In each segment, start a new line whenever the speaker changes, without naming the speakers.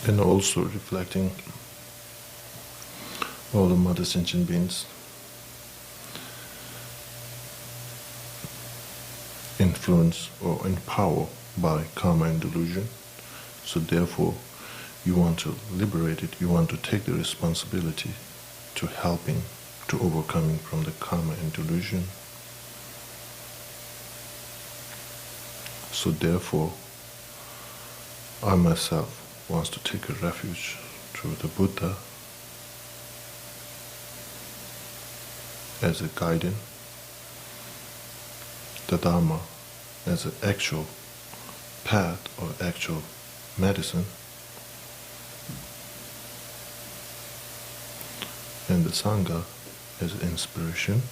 and also reflecting all the mother sentient beings influenced or empowered by karma and delusion. So therefore, you want to liberate it, you want to take the responsibility to helping, to overcoming from the karma and delusion. So therefore, I myself wants to take a refuge to the Buddha as a guidance, the Dharma as an actual path or actual medicine, and the Sangha as an inspiration.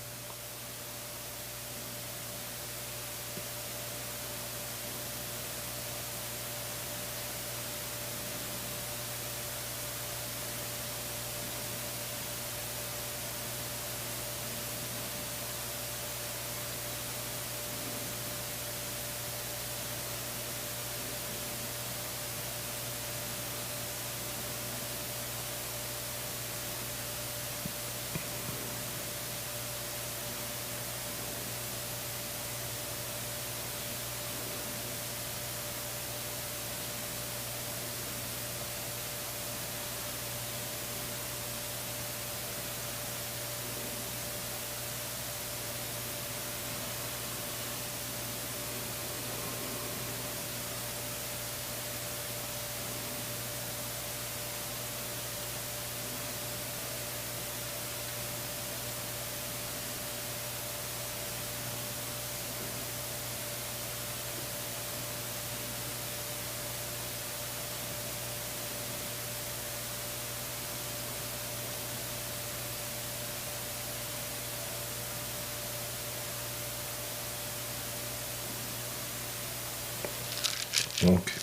Okay.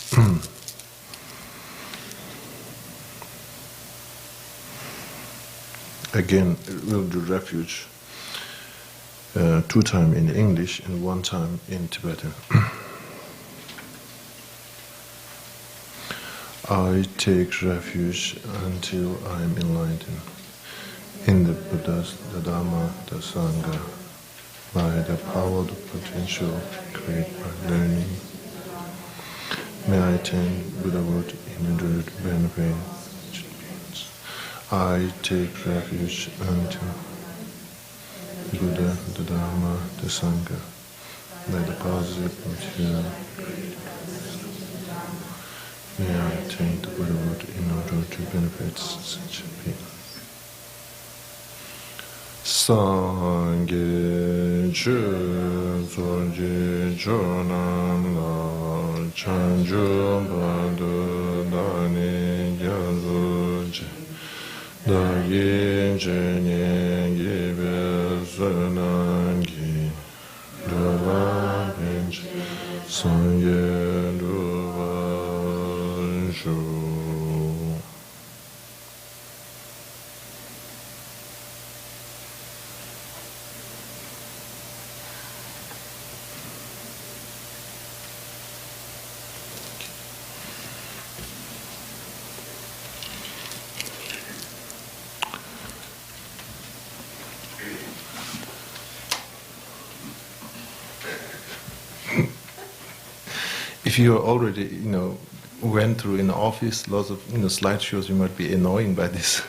Again, we'll do refuge 2 times in English and 1 time in Tibetan. I take refuge until I am enlightened in the Buddhas, the Dharma, the Sangha, by the power of the potential created by learning. May I attain Buddhahood immediate benefit. I take refuge until Buddha, the Dharma, the Sangha, by the positive material. May I attain the Buddhahood in order to benefit such people. Sangye chu zorje chonam la chanju badu dani gyazuje dagi jenye gibe sunangi dova bench sangye dova shu. If you already, went through in the office lots of, slideshows, you might be annoying by this.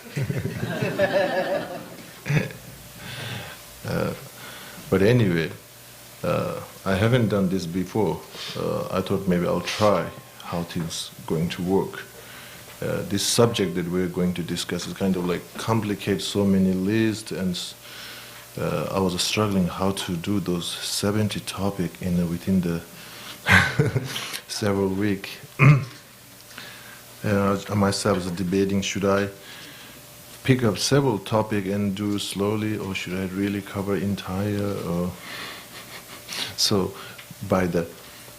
But anyway, I haven't done this before. I thought maybe I'll try how things going to work. This subject that we're going to discuss is kind of like complicates so many lists, and I was struggling how to do those 70 topics within the several weeks. I myself was debating, should I pick up several topics and do slowly, or should I really cover entire? So by the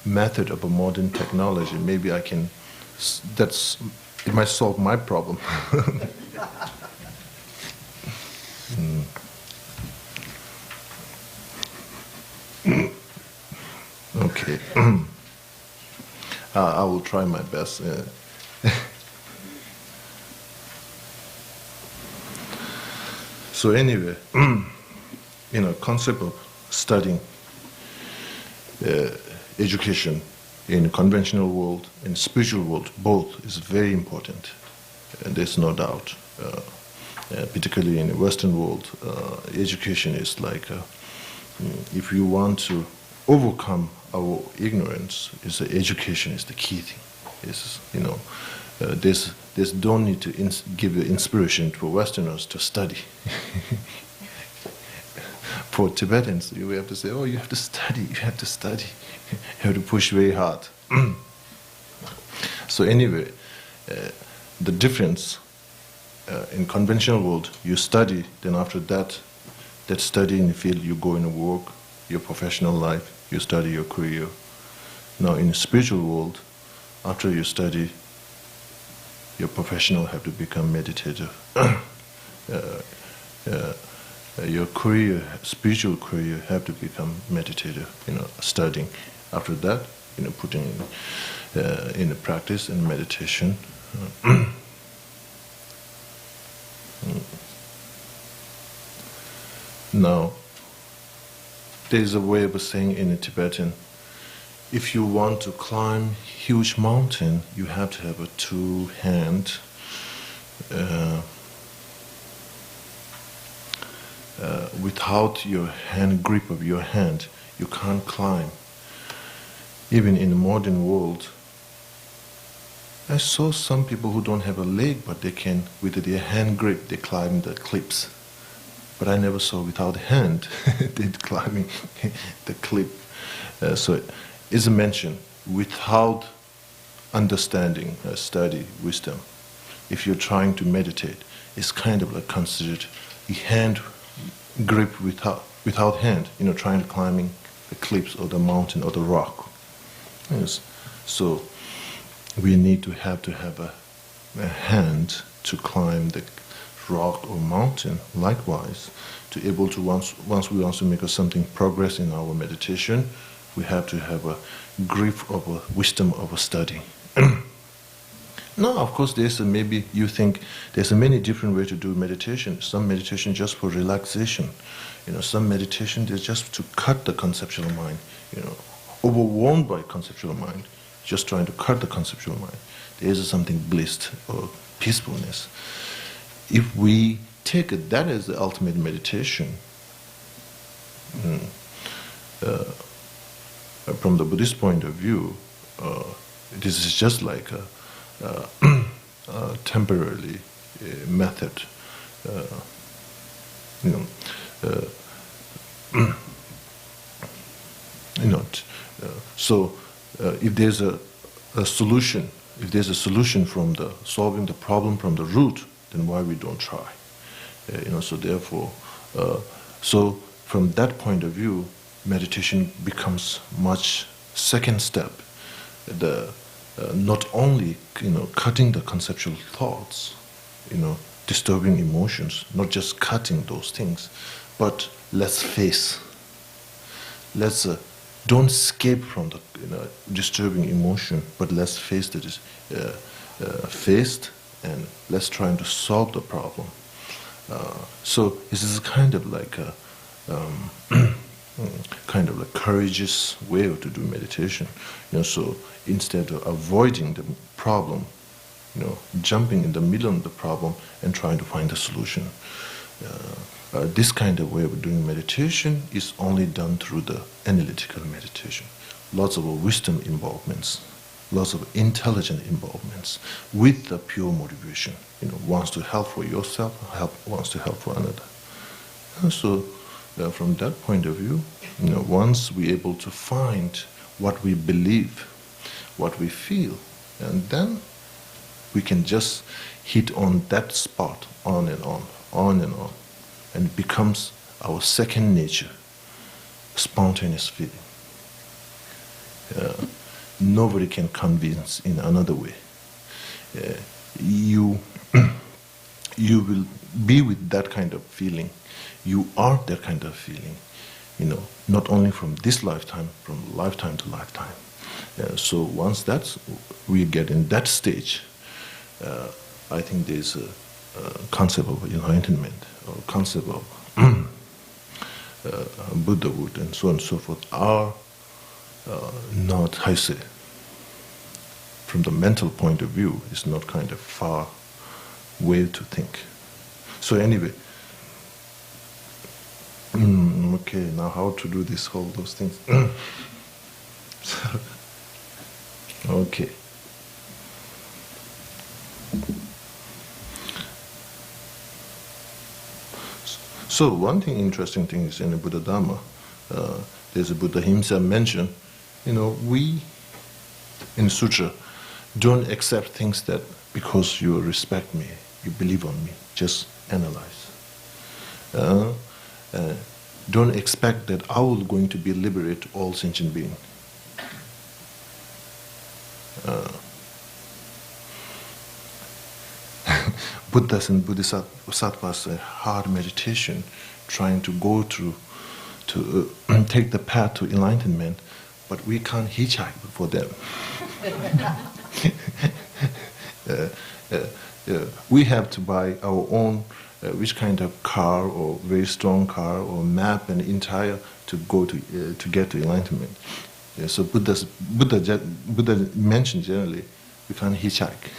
method of a modern technology, maybe I can, it might solve my problem. Okay. I will try my best. So anyway, concept of studying education in conventional world and spiritual world, both is very important. And there's no doubt. Particularly in the Western world, education is like, if you want to overcome our ignorance, education is the key thing. There's don't need to give the inspiration for Westerners to study. For Tibetans, we have to say, oh, you have to study, you have to study. You have to push very hard. So anyway, the difference in conventional world, you study, then after that study in the field, you go in work, your professional life, you study your career. Now in the spiritual world, after you study, your professional have to become meditative. Your career, spiritual career, have to become meditative. Studying. After that, putting in the practice and meditation. Now, there's a way of saying in Tibetan, if you want to climb huge mountain, you have to have a two hand. Without your hand grip of your hand, you can't climb. Even in the modern world, I saw some people who don't have a leg, but they can, with their hand grip, they climb the cliffs. But I never saw without hand, they climbing the cliff. So it's mentioned, without understanding, study, wisdom, if you're trying to meditate, it's kind of like considered a hand grip without hand, trying to climbing the cliffs or the mountain or the rock. Yes. So we need to have a hand to climb the rock or mountain. Likewise, to able to once we want to make something progress in our meditation, we have to have a grip of a wisdom of a study. Now, of course, maybe you think there's many different ways to do meditation. Some meditation just for relaxation. Some meditation is just to cut the conceptual mind. Overwhelmed by conceptual mind, just trying to cut the conceptual mind. There is something bliss or peacefulness. If we take that as the ultimate meditation, from the Buddhist point of view, this is just like a temporarily method. So if there's a solution, from solving the problem from the root, then why we don't try? So therefore, so from that point of view, meditation becomes much second step. Not only cutting the conceptual thoughts, disturbing emotions, not just cutting those things, but let's face. Let's don't escape from the disturbing emotion, but let's face it. Faced, and let's try to solve the problem. So this is kind of like a courageous way to do meditation. So instead of avoiding the problem, jumping in the middle of the problem and trying to find a solution. This kind of way of doing meditation is only done through the analytical meditation. Lots of wisdom involvements, lots of intelligent involvements with the pure motivation. Wants to help for yourself, wants to help for another. So from that point of view, once we're able to find what we believe, what we feel, and then we can just hit on that spot on and on, and it becomes our second nature, spontaneous feeling. Nobody can convince in another way. You will be with that kind of feeling. You are that kind of feeling, not only from this lifetime, from lifetime to lifetime. So once we get in that stage, I think there's concept of enlightenment or concept of Buddhahood and so on and so forth are not, how you say, from the mental point of view, it's not kind of far way to think. So anyway, okay, now how to do this, all those things. Okay. So one thing, interesting thing is in the Buddha Dharma, there's a Buddha himself mentioned, we in Sutra don't accept things that because you respect me, you believe on me, just analyze. Don't expect that I will going to be liberate all sentient beings. Buddhas and Bodhisattvas are hard meditation, trying to go through, to take the path to enlightenment, but we can't hitchhike for them. We have to buy our own, which kind of car or very strong car or map and entire to go to get to enlightenment. So Buddha mentioned generally, we can't hitchhike.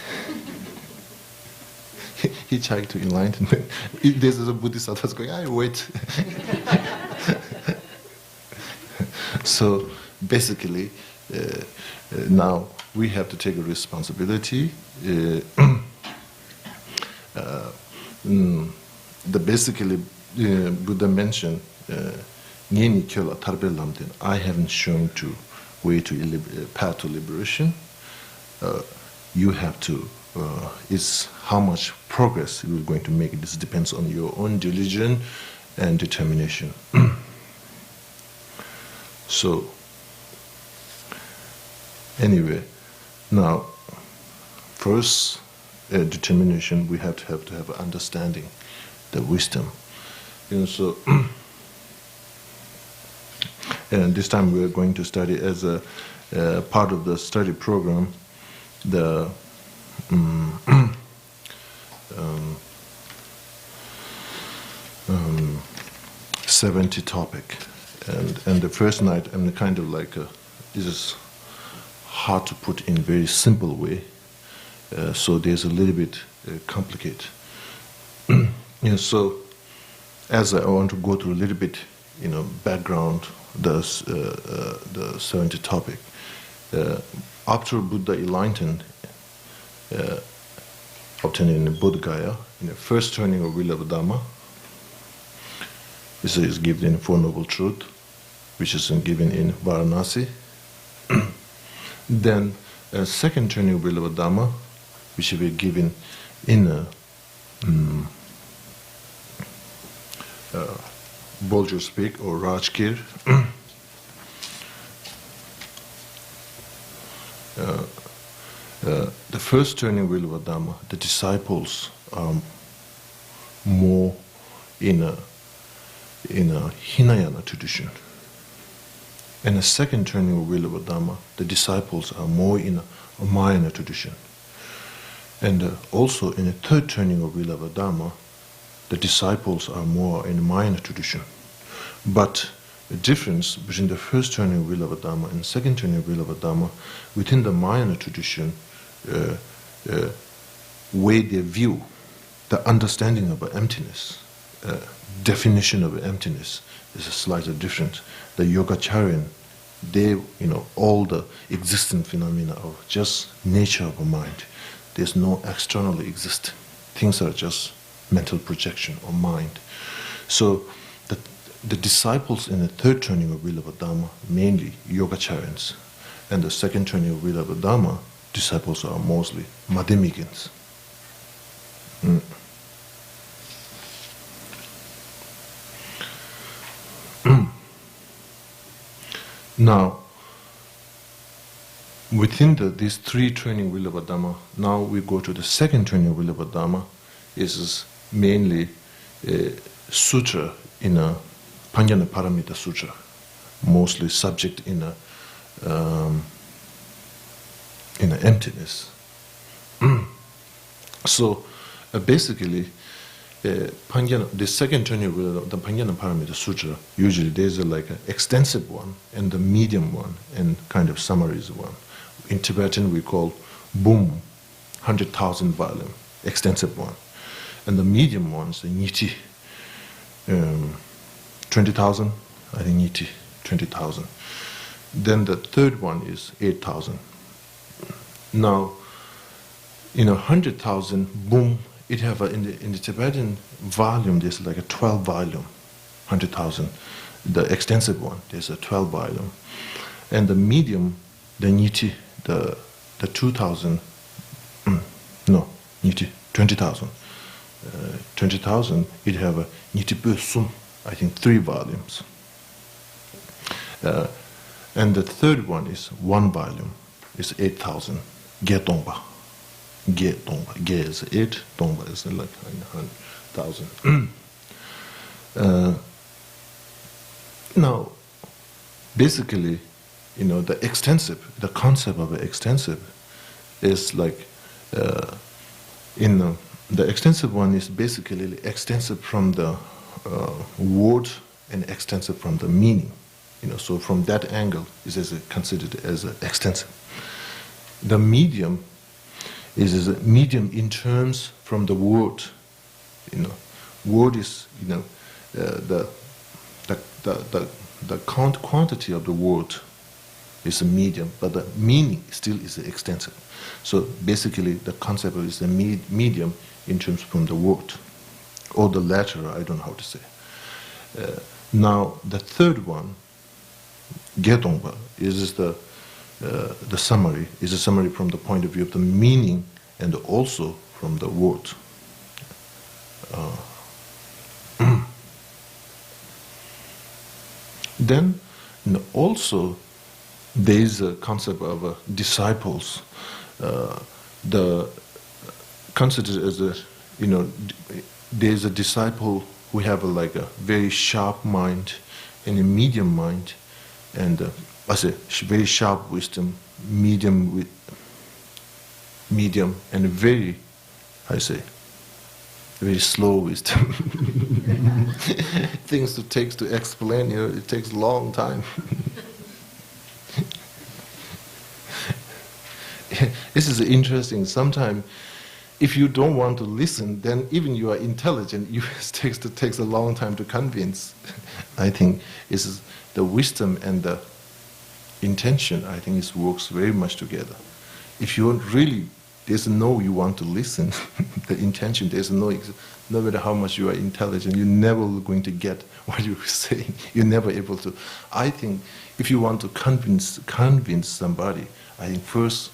Hitchhike to enlightenment. This is a Bodhisattva going, I wait. So basically, now we have to take a responsibility. Basically, Buddha mentioned, I haven't shown to way to path to liberation. You have to. It's how much progress you're going to make. This depends on your own diligence and determination. So, anyway, now, first determination, we have to have understanding, the wisdom. So, and this time we are going to study as a part of the study program, the 70 topic, and the first night I'm kind of like this is hard to put in very simple way, so there's a little bit complicated. So as I want to go through a little bit, background, the 70 topic. After Buddha enlightened, obtained in the Bodh Gaya, in the first turning of wheel of Dhamma, this is given in Four Noble Truth, which is given in Varanasi. Then a second turning of wheel of Dhamma, which will be given in Bolger's Peak or Rajgir. The first turning wheel of Dhamma, the disciples are more in a Hinayana tradition. And the second turning wheel of Dhamma, the disciples are more in a Mahayana tradition. And also in the third turning of wheel of Dhamma, the disciples are more in the Mahayana tradition. But the difference between the first turning of wheel of Dhamma and second turning of wheel of Dhamma, within the Mahayana tradition, way they view the understanding of emptiness, definition of emptiness is slightly different. The Yogacharyan, they, all the existing phenomena of just nature of a mind. There's no externally exist. Things are just mental projection or mind. So the disciples in the third turning of wheel of Dhamma, mainly Yogacharyans, and the second turning of wheel of Dhamma, disciples are mostly Madhyamikins. Now, within these three training wheel of Dhamma, now we go to the second training wheel of Dhamma. This is mainly a sutra in a Panjana Paramita Sutra, mostly subject in a emptiness. So Basically, the second Tenyo, the Pangyana Paramita Sutra, usually there's like an extensive one and the medium one and kind of summaries one. In Tibetan we call Bum, 100,000 volume, extensive one. And the medium ones, the Niti, 20,000, I think Niti, 20,000. Then the third one is 8,000. Now, 100,000, boom, it have in the Tibetan volume, there's like a 12 volume, 100,000. The extensive one, there's a 12 volume. And the medium, the Niti, the 2,000, Niti, 20,000. 20,000, it have a Niti Sum, I think 3 volumes. And the third one is 1 volume, it's 8,000, Ge Tongpa. Ge is 8, Tongpa is like 100,000. Now, basically, the extensive, the concept of extensive is like, the extensive one is basically extensive from the word and extensive from the meaning. So from that angle, it is considered as extensive. The medium is a medium in terms from the word. Word is the quantity of the word is a medium, but the meaning still is extensive. So basically, the concept is the medium in terms from the word, or the latter. I don't know how to say. Now the third one, Gedongba, is the summary. Is a summary from the point of view of the meaning and also from the word. Then also there is a concept of disciples. The considered as there is a disciple who have a very sharp mind and a medium mind, and I say very sharp wisdom, medium and very slow wisdom. Things to takes to explain, it takes a long time. This is interesting. Sometimes, if you don't want to listen, then even you are intelligent, it takes a long time to convince. I think it's the wisdom and the intention. I think it works very much together. If you really, there's no you want to listen, the intention, there's no matter how much you are intelligent, you're never going to get what you're saying. You're never able to. I think if you want to convince somebody, I think first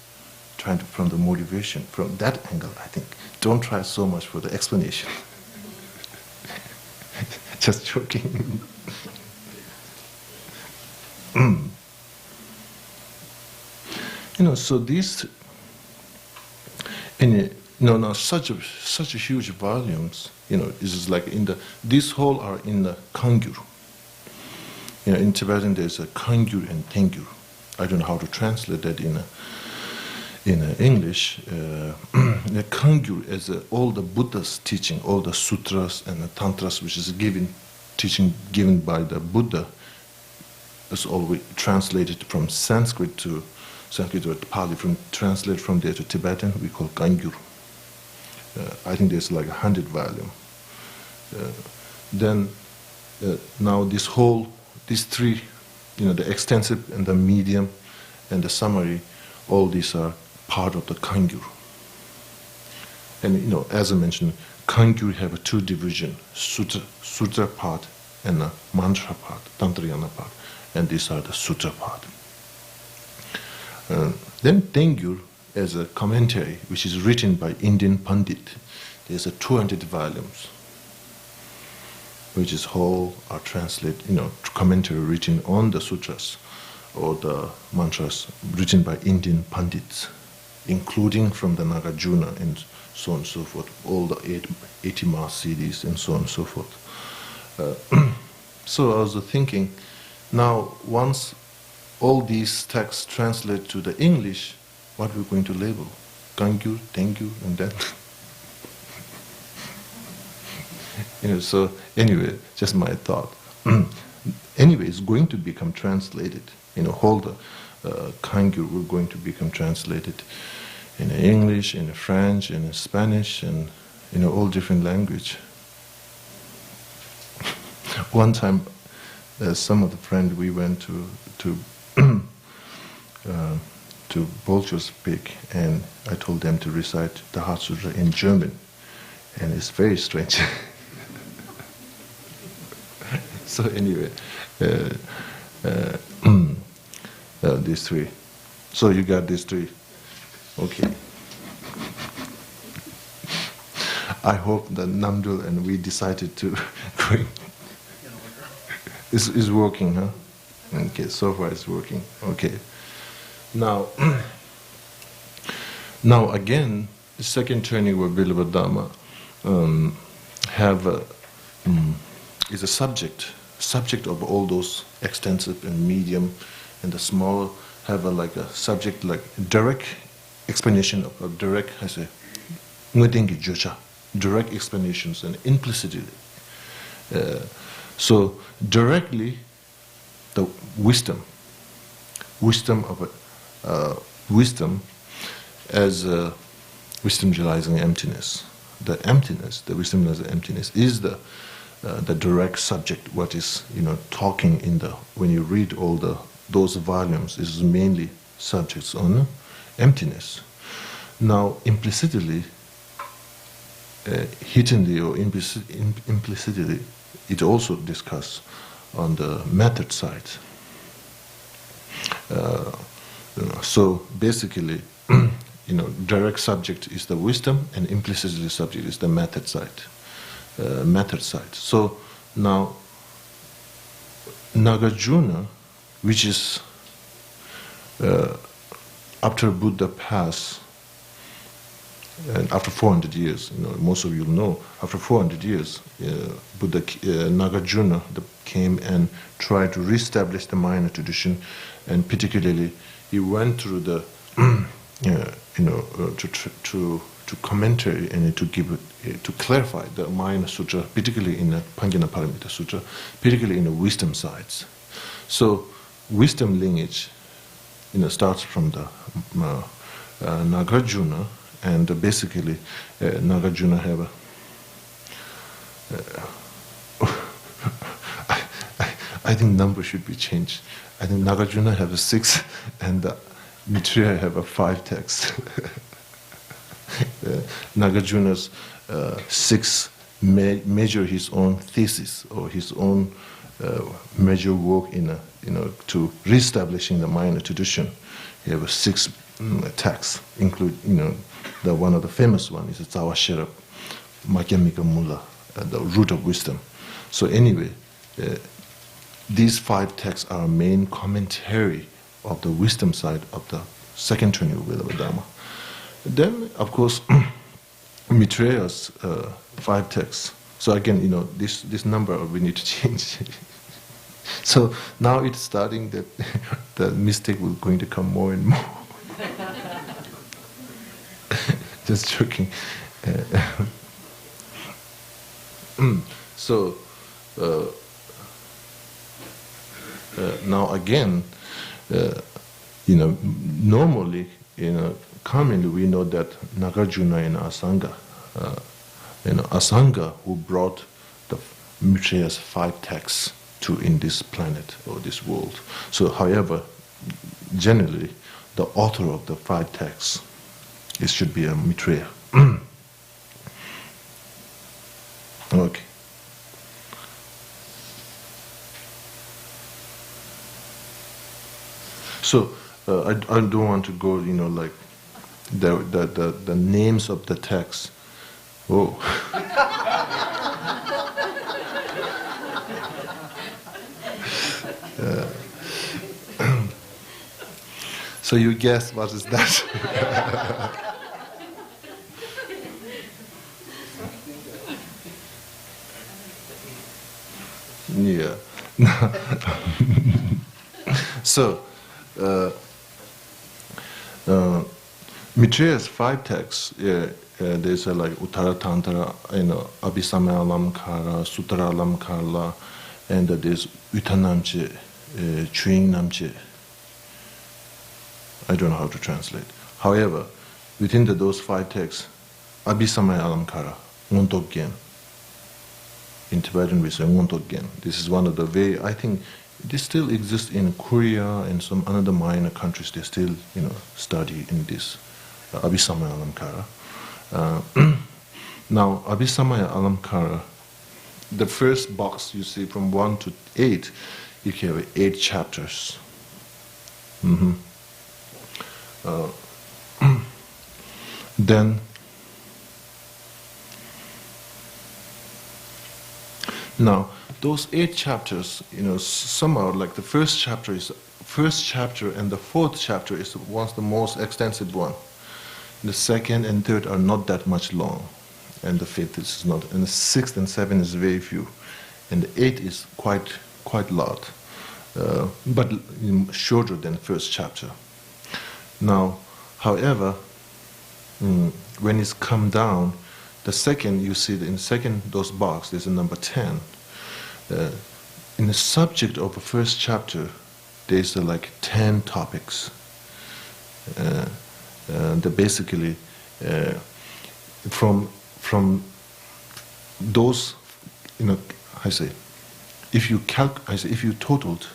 trying to from the motivation, from that angle, I think don't try so much for the explanation. Just joking. So these, such a huge volumes, is like these whole are in the Kangyur. In Tibetan there's a Kangyur and Tengyur. I don't know how to translate that in English. The Kangyur is all the Buddha's teaching, all the sutras and the tantras, which is teaching given by the Buddha, is always translated from Sanskrit or Pali, translated from there to Tibetan, we call Kangyur. I think there's like 100 volume. Then now these three, the extensive and the medium and the summary, all these are part of the Kangyur. And as I mentioned, Kangyur have two divisions, sutra part and a mantra part, tantrayana part, and these are the sutra part. Then Tengyur as a commentary, which is written by Indian Pandit. There's 200 volumes, which is whole are translated, commentary written on the sutras or the mantras written by Indian Pandits, including from the Nagarjuna and so on and so forth, all the 80 mass series and so on and so forth. So I was thinking, now once all these texts translate to the English, what we're going to label? Kangyur, Tengyur, and then So anyway, just my thought. Anyway, it's going to become translated. Whole the Kangyu will going to become translated in English, in French, in Spanish, and all different language. One time, some of the friends we went to Bolcho's Peak, and I told them to recite the Heart Sutra in German, and it's very strange. So anyway, these three. So you got these three. Okay. I hope that Namdul and we decided to go. It's working, huh? Okay, so far it's working. Okay. Now again, the second training with Bilva Dhamma is a subject of all those extensive and medium and the small have like a subject like direct explanation of direct, I say, direct explanations and implicitly. So directly, the wisdom as wisdom realizing emptiness. The wisdom realizing emptiness is the direct subject. What is talking in when you read all those volumes is mainly subjects on emptiness. Now implicitly, hiddenly or implicitly, it also discuss on the method side. So basically, direct subject is the wisdom, and implicitly subject is the method side. So now, Nagarjuna, which is after Buddha passed, and after 400 years, most of you know, after 400 years, Buddha Nagarjuna came and tried to reestablish the minor tradition, and particularly he went through the, to commentary and to give to clarify the minor sutra, particularly in the Panjana Paramita Sutra, particularly in the wisdom sides. So wisdom lineage, starts from the Nagarjuna. And basically, Nagarjuna have I think number should be changed. I think Nagarjuna have 6, and Maitreya have 5 texts. Nagarjuna's 6 measure his own thesis or his own major work in to reestablishing the minor tradition. He have 6 texts, include the one of the famous one is the Tsawashira Madhyamika Mula, the root of wisdom. So anyway, these 5 texts are main commentary of the wisdom side of the second training of Bilva Dhamma. Then, of course, Maitreya's 5 texts. So again, this number we need to change. So now it's starting that the mistake will going to come more and more. Just joking. So now again, normally, commonly we know that Nagarjuna and Asanga, Asanga who brought the Maitreya's 5 texts to in this planet or this world. So, however, generally, the author of the 5 texts, it should be a Maitreya. Okay. So I don't want to go, like the names of the texts. Oh. So you guess what is that? Yeah. So Maitreya's 5 texts, there's like Uttara Tantra, Abhisamaya Alamkara, Sutra Alamkara, and there's Utanamche, Chuing Namche. I don't know how to translate. However, within those 5 texts, Abhisamaya Alamkara, Ngontokgen. In Tibetan we say Ngontokgen. This is one of the very, I think, this still exists in Korea and some other minor countries. They still, study in this Abhisamaya Alamkara. Now, Abhisamaya Alamkara, the first box you see from 1 to 8, you have 8 chapters. Then, now those 8 chapters, some are like the first chapter and the 4th chapter is was the most extensive one. The 2nd and 3rd are not that much long, and the 5th is not, and the 6th and 7th is very few, and the 8th is quite lot, but shorter than the first chapter. Now, however, when it's come down, the second, you see in the second, those box, there's a number 10. In the subject of the first chapter, there's like 10 topics. That basically, from those, if you totaled,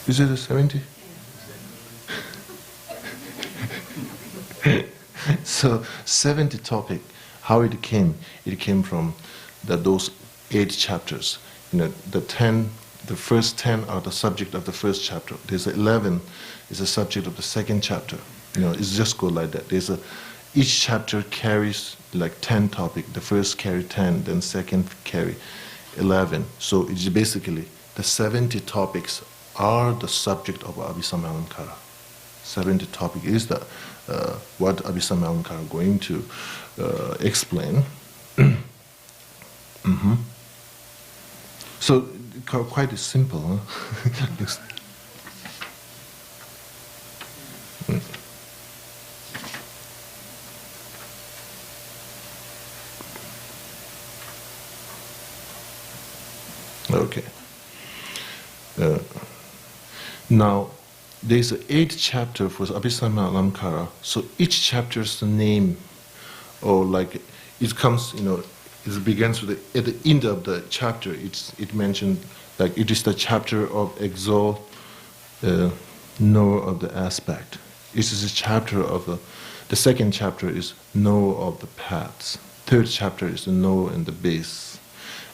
is it a 70? So 70 topic, how it came from those 8 chapters. The first 10 are the subject of the first chapter. There's 11 is the subject of the second chapter. It's just go like that. Each chapter carries like 10 topic. The first carry 10, then second carry 11. So it's basically the 70 topics are the subject of Abhisamaya Alamkara. 70 topic is what Abhisamaya Alamkara going to explain. So quite simple, huh? Okay. Now, there's an 8th chapter for Abhisamaya Alamkara. So each chapter's name, or like it comes, it begins with at the end of the chapter. It mentioned like it is the chapter of exalt, know of the aspect. It is a chapter of the second chapter is know of the paths. 3rd chapter is the know and the base,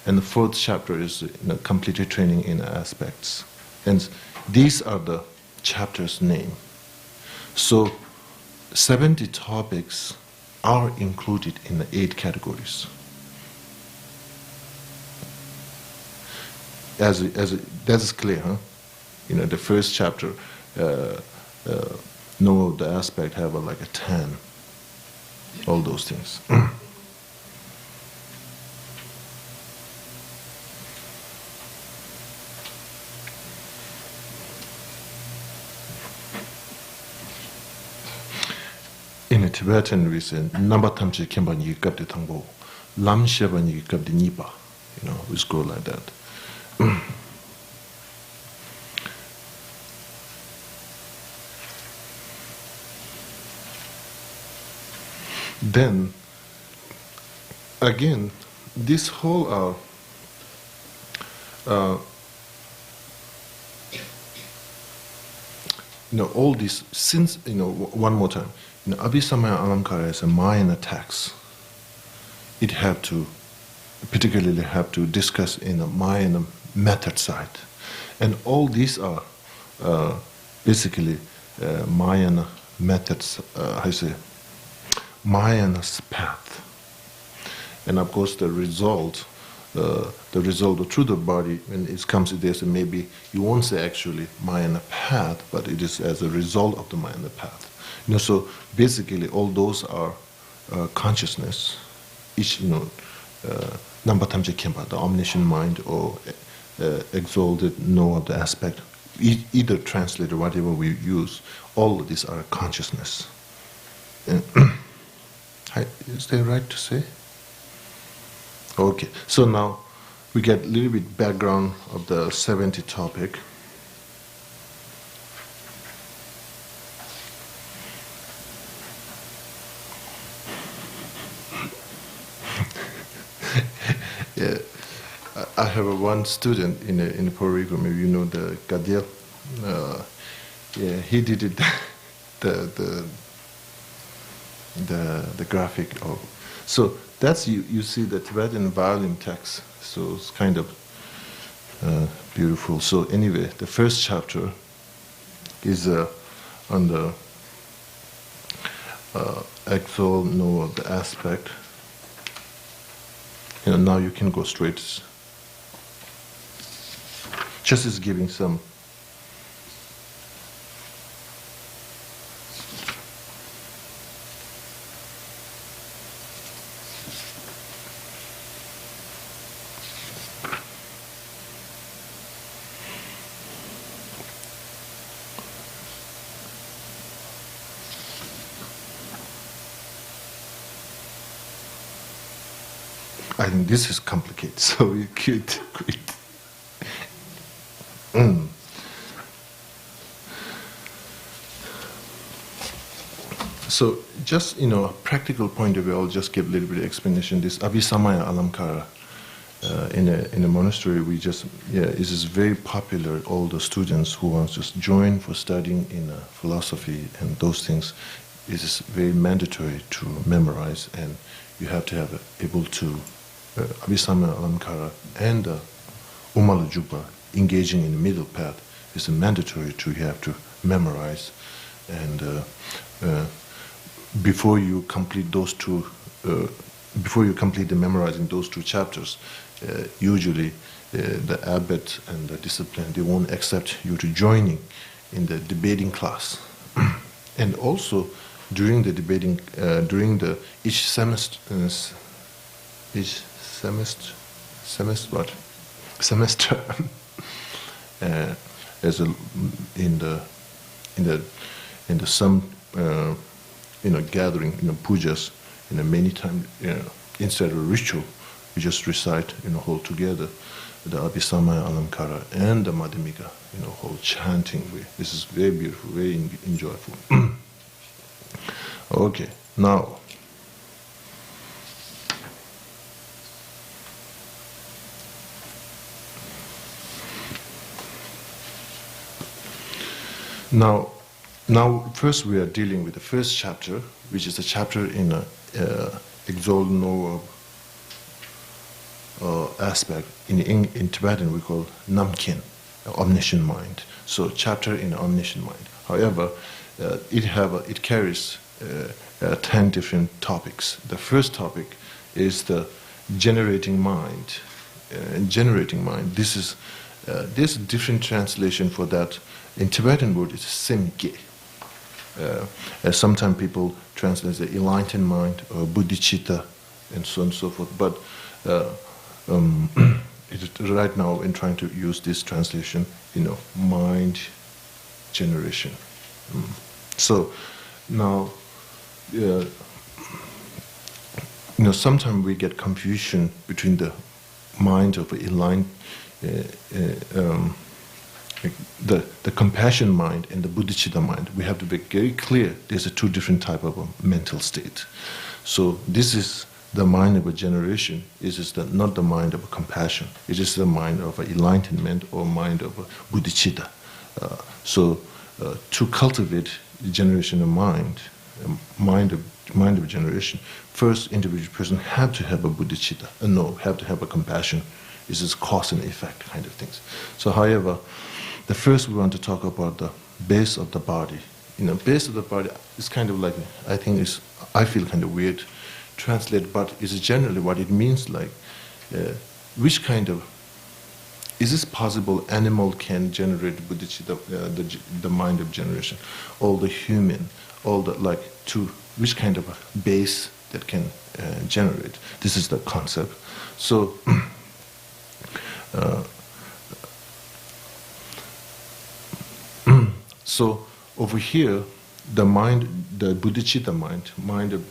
and the 4th chapter is completed training in aspects. And these are the chapter's name. So 70 topics are included in the 8 categories. That is clear, huh? The first chapter, know the aspect, have like a 10. All those things. In a Tibetan, we say, "Namba tamche kemba ni gab de tangbo, lam sheba ni gab de nipa." We go like that. Then, again, this whole all this, since, one more time, Abhisamaya Alamkara is a Mayan text. It particularly have to discuss in a Mayan method side. And all these are basically Mayan methods, Mayan's path. And of course the result through the body, when it comes to this, maybe you won't say actually Mayan path, but it is as a result of the Mayan path. So basically all those are consciousness. Each, Nambatamje Kempa, the omniscient mind, or exalted know of the aspect, either translate or whatever we use, all of these are consciousness. Is that right to say? Okay, so now we get a little bit background of the 70 topic. Yeah, I have one student in Puerto Rico. Maybe you know the Gadiel. Yeah, he did it. the graphic of. So that's you see the Tibetan volume text. So it's kind of beautiful. So anyway, the first chapter is on the actual know of the aspect. Now you can go straight. Just as giving some. I think this is complicated, so we could quit. So just, a practical point of view, I'll just give a little bit of explanation. This Abhisamaya Alamkara, in a monastery, it is very popular. All the students who want to join for studying in philosophy and those things, it is very mandatory to memorize, and you have to have able to Abhisamaya Alamkara and Umala Jukpa, engaging in the middle path, is mandatory to you have to memorize. And before you complete those two, before you complete the memorizing those two chapters, usually the abbot and the discipline, they won't accept you to joining in the debating class. And also during the debating, each semester, as in the some gathering, pujas, many times, instead of ritual, we just recite, whole together the Abhisamaya Alamkara and the Madhyamika, whole chanting way. This is very beautiful, very enjoyable. Okay, now. Now, first we are dealing with the first chapter, which is a chapter in exalted know aspect. In Tibetan, we call Namkhen, omniscient mind. So, chapter in omniscient mind. However, it carries 10 different topics. The first topic is the generating mind. Generating mind. This is there's a different translation for that. In Tibetan word, it's semge. Sometimes people translate the enlightened mind or bodhicitta and so on and so forth. But right now, in trying to use this translation, mind generation. So now, sometimes we get confusion between the mind of enlightened. The compassion mind and the bodhicitta mind, we have to be very clear. There's a two different type of a mental state. So this is the mind of a generation. It is not the mind of a compassion. It is the mind of enlightenment or mind of a bodhicitta. So to cultivate the generation of mind of generation, first individual person have to have a bodhicitta. Have to have a compassion. This is cause and effect kind of things. So, however, the first we want to talk about the base of the body. Base of the body is kind of like, I feel kind of weird translate, but it's generally what it means like, which kind of, is this possible animal can generate bodhicitta, the mind of generation, all the human, all the which kind of a base that can generate. This is the concept. So, so over here, the mind, the bodhicitta mind of,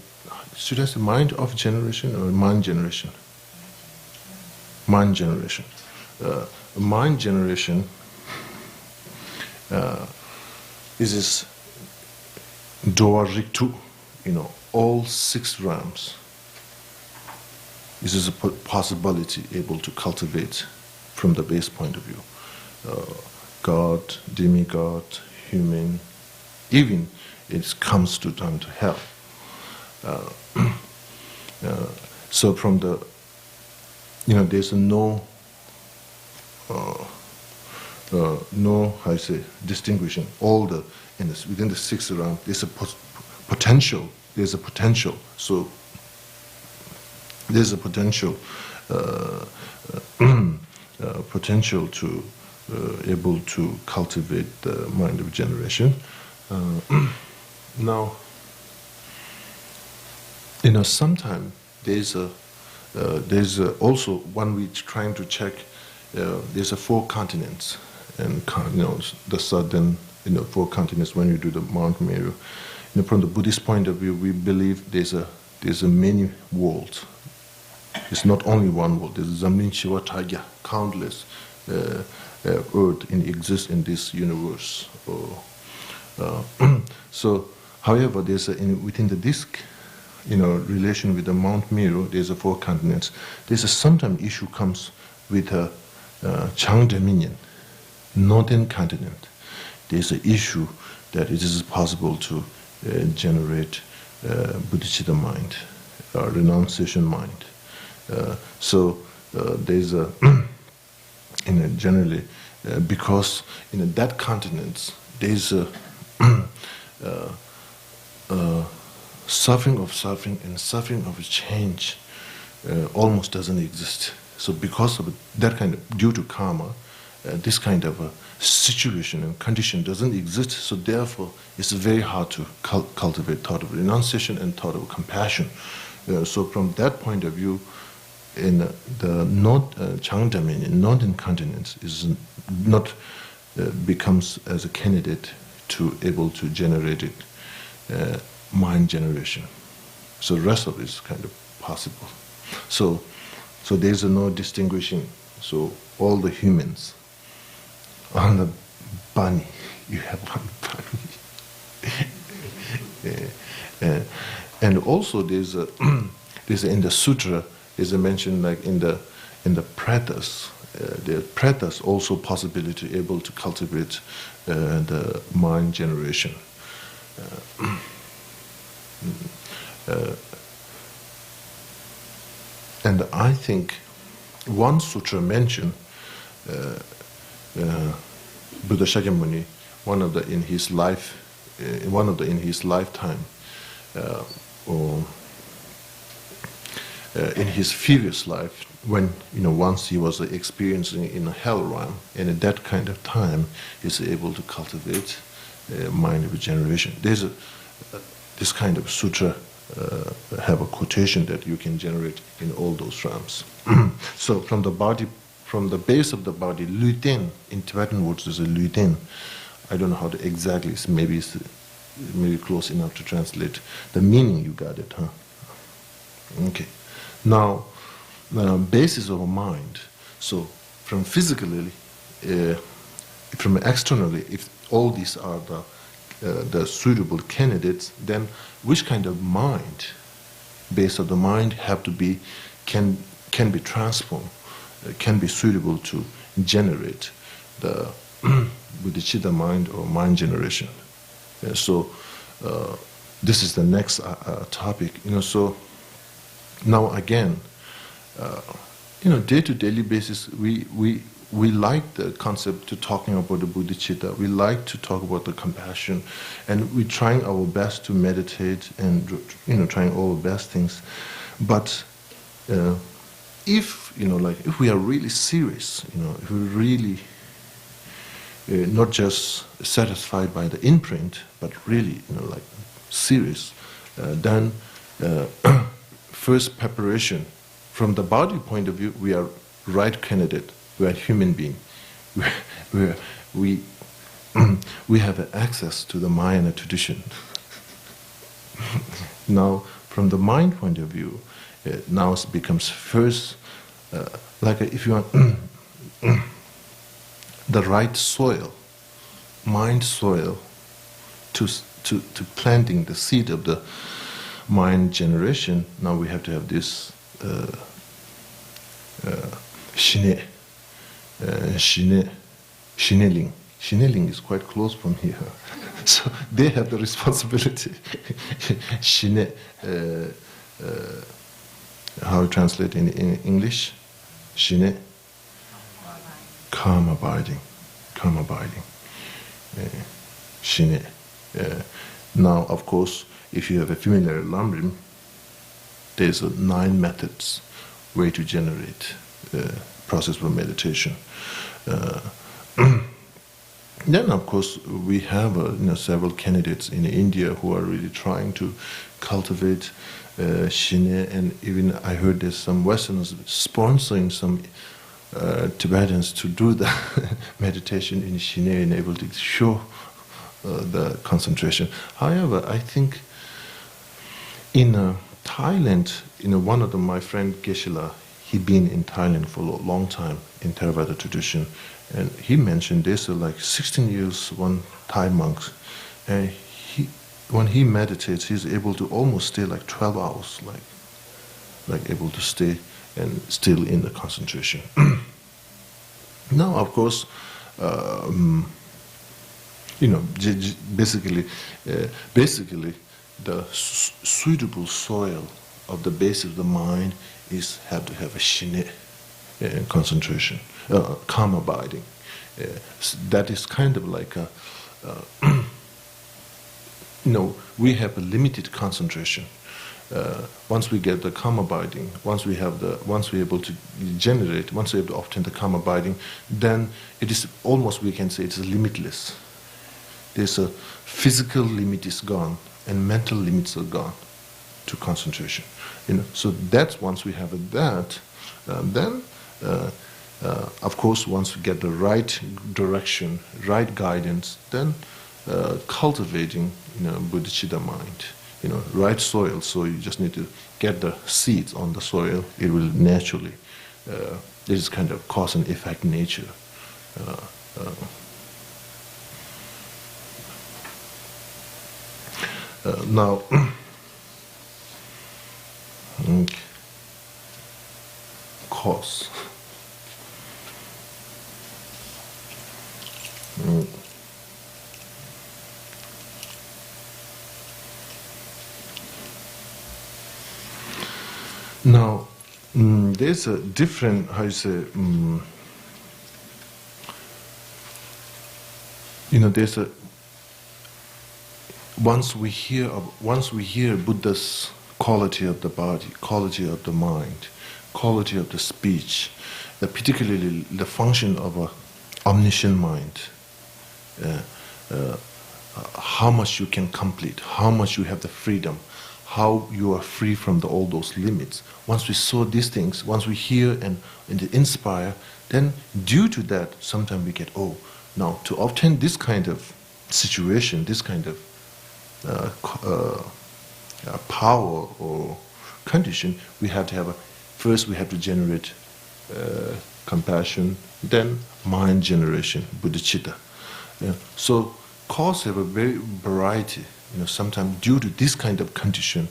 should I say mind of generation or mind generation? Mind generation. Mind generation is this Doa Riktu, all 6 realms. This is a possibility able to cultivate from the base point of view. God, demigod, human, even it comes down to hell. So from the, there's no, how I say, distinguishing all the, within the 6 realm, there's a potential. There's a potential. So there's a potential, potential to able to cultivate the mind of generation. Now, sometimes there's also when we're trying to check. There's 4 continents, and the southern, 4 continents. When you do the Mount Meru, from the Buddhist point of view, we believe there's a many worlds. It's not only one world. There's Zamlin Shiva Tagya, countless earth exist in this universe. So, however, there's within the disk, relation with the Mount Meru, there's 4 continents. There's sometimes issue comes with Chang Dominion, northern continent. There's an issue that it is possible to generate bodhicitta mind, renunciation mind. So there's a, generally, because in that continent there's a suffering and suffering of change almost doesn't exist. So because of that kind of, due to karma, this kind of a situation and condition doesn't exist. So therefore, it's very hard to cultivate thought of renunciation and thought of compassion. So from that point of view, in the North Chang Dominion, northern continent is not becomes as a candidate to able to generate it, mind generation. So the rest of it is kind of possible. So there's no distinguishing. So all the humans on the bunny, you have one bunny. And also there's in the sutra, there's a mention like in the pretas. The pretas also possibility able to cultivate the mind generation. And I think one sutra mentioned Buddha Shakyamuni, in his lifetime, or in his previous life, when once he was experiencing in a hell realm, and at that kind of time, he's able to cultivate mind of generation. There's this kind of sutra have a quotation that you can generate in all those realms. So from the body, from the base of the body, luiten, in Tibetan words there's a luiten. I don't know how to exactly, maybe it's maybe close enough to translate. The meaning, you got it, huh? Okay. Now, basis of a mind. So from physically, from externally, if all these are the suitable candidates, then which kind of mind, base of the mind, have to be can be transformed, can be suitable to generate the bodhicitta mind or mind generation. So this is the next topic. So now again, day-to-day basis, we like the concept to talking about the bodhicitta. We like to talk about the compassion, and we're trying our best to meditate and trying all the best things. But if if we are really serious, if we really not just satisfied by the imprint, but really serious, then first preparation. From the body point of view, we are right candidate. We are human being. We we have access to the Mahayana tradition. Now, from the mind point of view, now it becomes first, like if you want the right soil, mind soil, to planting the seed of the mind generation. Now we have to have this Shineling. Shineling is quite close from here. So they have the responsibility. Shine, how to translate in English? Shine, calm abiding. Calm abiding. Shine. Now, of course, if you have a familiar Lamrim, there's 9 methods way to generate process for meditation. Then, of course, we have several candidates in India who are really trying to cultivate Shine, and even I heard there's some Westerners sponsoring some Tibetans to do the meditation in Shine and able to show the concentration. However, I think in Thailand, one of my friend Geshe-la, he been in Thailand for a long time in Theravada tradition, and he mentioned this like 16 years one Thai monk, and when he meditates, he's able to almost stay like 12 hours, like able to stay and still in the concentration. Now, of course, basically, the suitable soil of the base of the mind have to have a shine concentration, calm abiding. That is kind of like a, we have a limited concentration. Once we get the calm abiding, once we're able to generate, once we're able to obtain the calm abiding, then it is almost, we can say, it's limitless. There's a physical limit is gone, and mental limits are gone to concentration. So that's once we have that, then of course, once we get the right direction, right guidance, then cultivating, bodhicitta mind, right soil. So you just need to get the seeds on the soil. It will naturally. This is kind of cause and effect nature. Now, cause. Now, there's a different, how you say, there's a, once we hear Buddha's quality of the body, quality of the mind, quality of the speech, particularly the function of an omniscient mind, how much you can complete, how much you have the freedom, how you are free from all those limits. Once we saw these things, once we hear and inspire, then due to that, sometimes we get, now to obtain this kind of situation, this kind of power or condition, we have to first we have to generate compassion, then mind generation, bodhicitta. So cause have a very variety. Sometimes due to this kind of condition,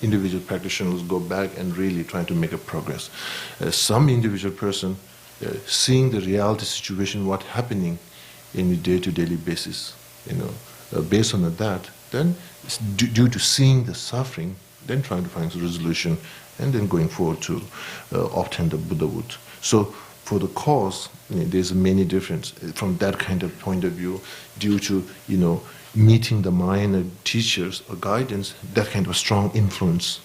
individual practitioners go back and really try to make a progress. Some individual person seeing the reality situation, what happening in a day-to-day basis, based on that, then due to seeing the suffering, then trying to find a resolution, and then going forward to obtain the Buddhahood. So for the cause, there's many difference from that kind of point of view, due to meeting the Mahayana teachers or guidance, that kind of strong influence,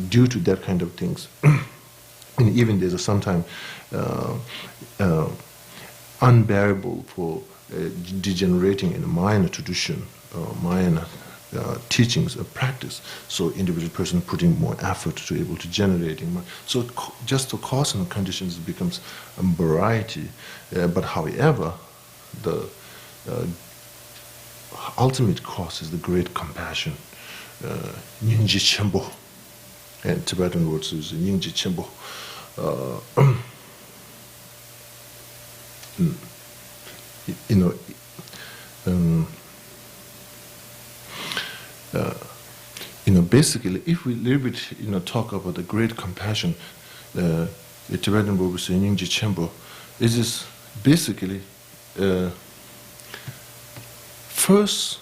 due to that kind of things. And even there's sometimes unbearable for degenerating in the Mahayana tradition, Mahayana teachings or practice. So individual person putting more effort to able to generating more. So just the cause and conditions becomes a variety. But however, the ultimate cause is the great compassion. Nyingji Chenpo. And Tibetan words is Nyingji Chenpo. You know, basically, if we little bit, talk about the great compassion, the Tibetan book is Nyingji Chenpo, it is basically first.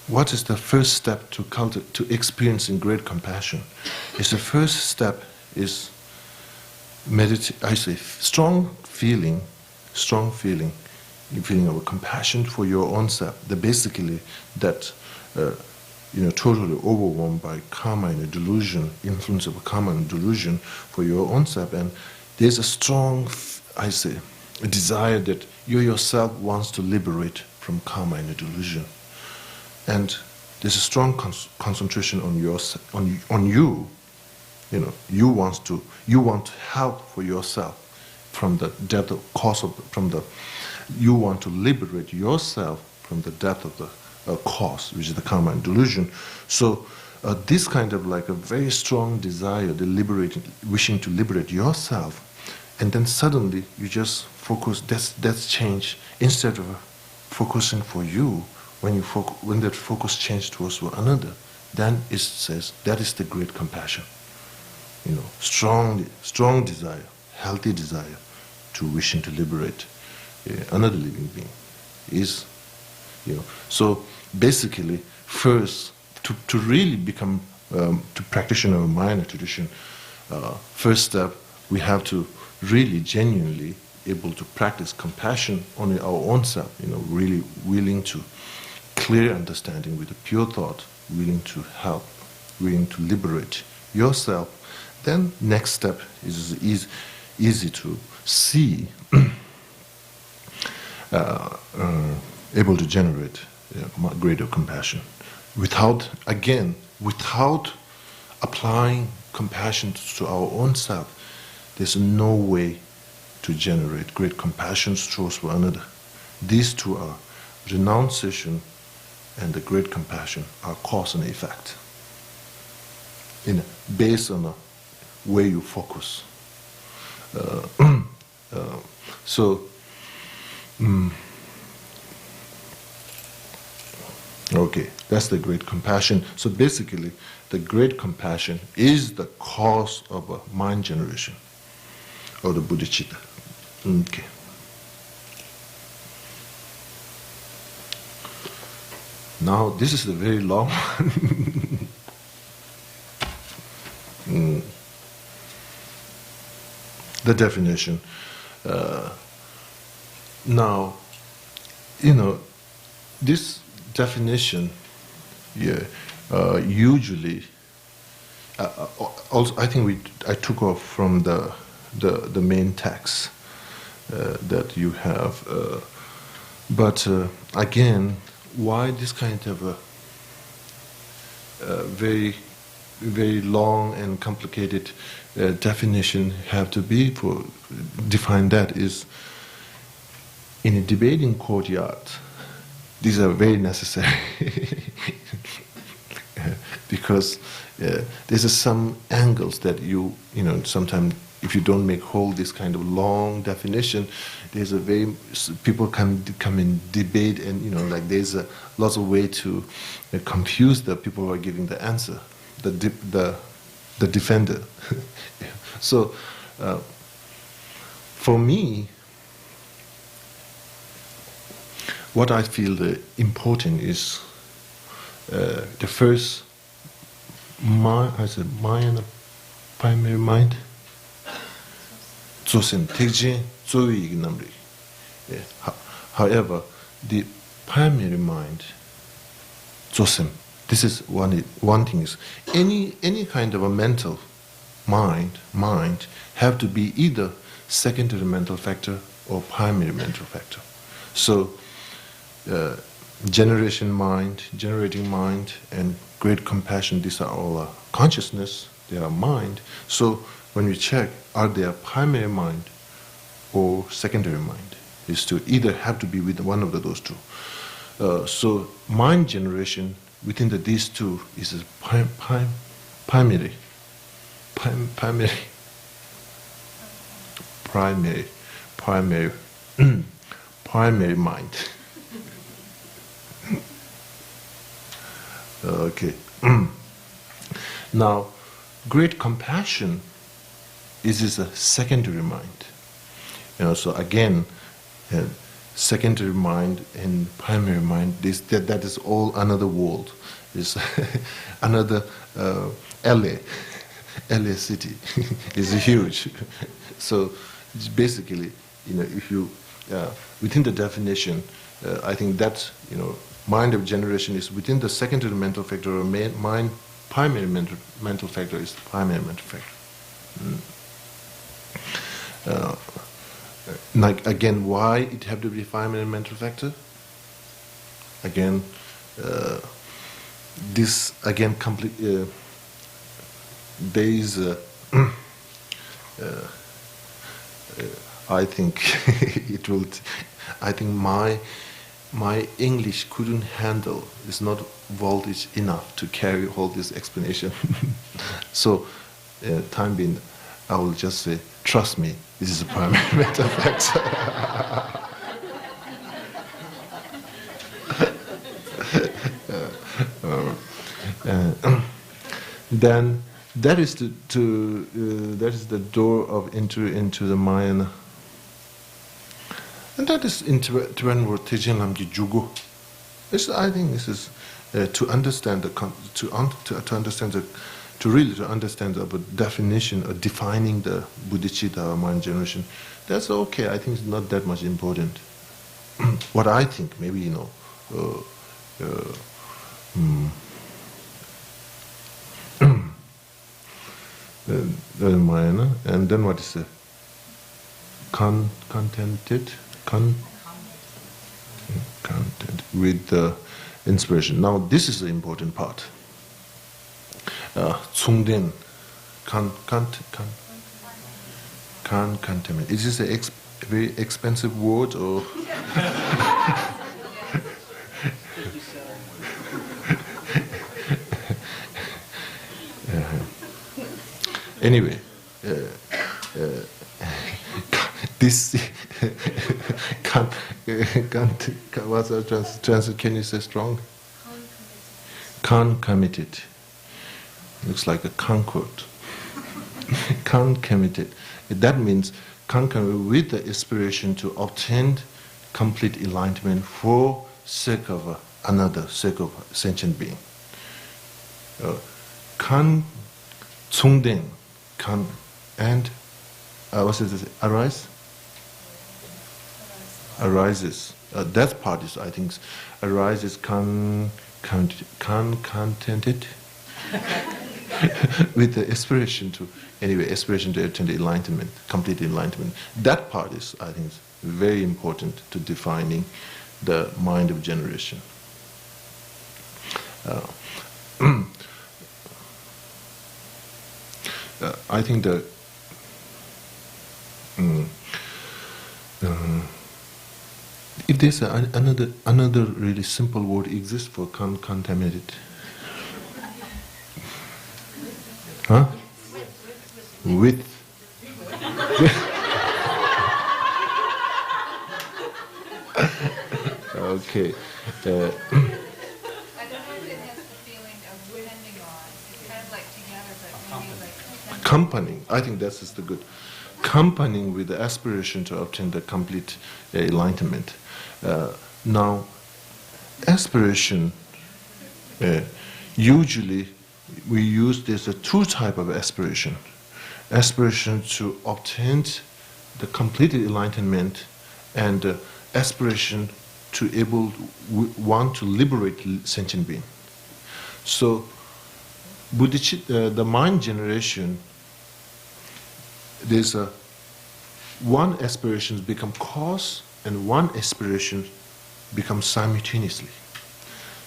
What is the first step to experiencing great compassion? Is the first step is I say strong feeling of compassion for your own self. That basically that totally overwhelmed by karma and delusion, influence of karma and delusion for your own self, and there's a strong, I say, a desire that you yourself wants to liberate from karma and delusion. And there's a strong concentration on you. You want to help for yourself from the depth of cause you want to liberate yourself from the depth of the cause, which is the karma and delusion. So this kind of like a very strong desire, wishing to liberate yourself, and then suddenly you just focus. That's change. Instead of focusing for you. When that focus changes towards one another, then it says that is the great compassion. Strong desire, healthy desire to wishing to liberate another living being is, So basically, first to really become to practitioner of minor tradition, first step we have to really genuinely able to practice compassion on our own self. Really willing to. Clear understanding with a pure thought, willing to help, willing to liberate yourself, then next step is easy to see, able to generate greater compassion. Without applying compassion to our own self, there's no way to generate great compassion towards one another. These two are renunciation and the great compassion are cause and effect. Based on where you focus. Okay, that's the great compassion. So basically, the great compassion is the cause of a mind generation, or the bodhicitta. Okay. Now, this is a very long one. The definition. Now, this definition, usually, also I think I took off from the main text that you have, but again. Why this kind of a very, very long and complicated definition have to be define that is in a debating courtyard. These are very necessary because there's some angles that sometimes if you don't make whole this kind of long definition, there's people can come in debate and there's lots of way to confuse the people who are giving the answer, the defender. So for me, what I feel important is the first mind, primary mind. However, the primary mind, this is one thing is any kind of a mental mind have to be either secondary mental factor or primary mental factor. So generation mind, generating mind, and great compassion, these are all consciousness, they are mind. So when we check, are they a primary mind or secondary mind? Is to either have to be with one of those two. So mind generation within these two is a primary primary mind. Okay. Now, great compassion is a secondary mind. So again, secondary mind and primary mind, that is all another world. Is another LA city is huge. So it's basically, if you within the definition, I think that mind of generation is within the secondary mental factor, or mind primary mental factor is primary mental factor. Like again, why it have to be primary mental factor? Again, this again complete. There is I think it will. I think my English couldn't handle. It's not voltage enough to carry all this explanation. So, time being, I will just say, trust me. This is a primary mental factor. Then that is that is the door of entry into the mind, and that is Tibetan word Tejin Lamji Jugo. I think this is to understand to understand the definition or defining the bodhicitta mind generation. That's okay. I think it's not that much important. What I think, maybe the mind, and then what is the contented content with the inspiration. Now this is the important part. Tsungden contentment. Is this a very expensive word or? Anyway, this what's the translation? Can you say strong? Concomited. Looks like a concord. Concomited. That means concomited with the aspiration to obtain complete enlightenment for sake of another, sake of sentient being. Tsungden. And what is it? Arises. That part is, I think, arises contented with the aspiration to attain the enlightenment, complete enlightenment. That part is, I think, very important to defining the mind of generation. I think that if there's another really simple word exists for contaminated, huh? With. Okay.
I don't know if it has the feeling of depending on. It's kind of like together, but maybe like
accompanying. I think that's just the good. Accompanying with the aspiration to obtain the complete enlightenment. Now, aspiration, usually we use this two type of aspiration. Aspiration to obtain the complete enlightenment, and aspiration to want to liberate sentient being. So, the mind generation, there's one aspiration become cause and one aspiration becomes simultaneously.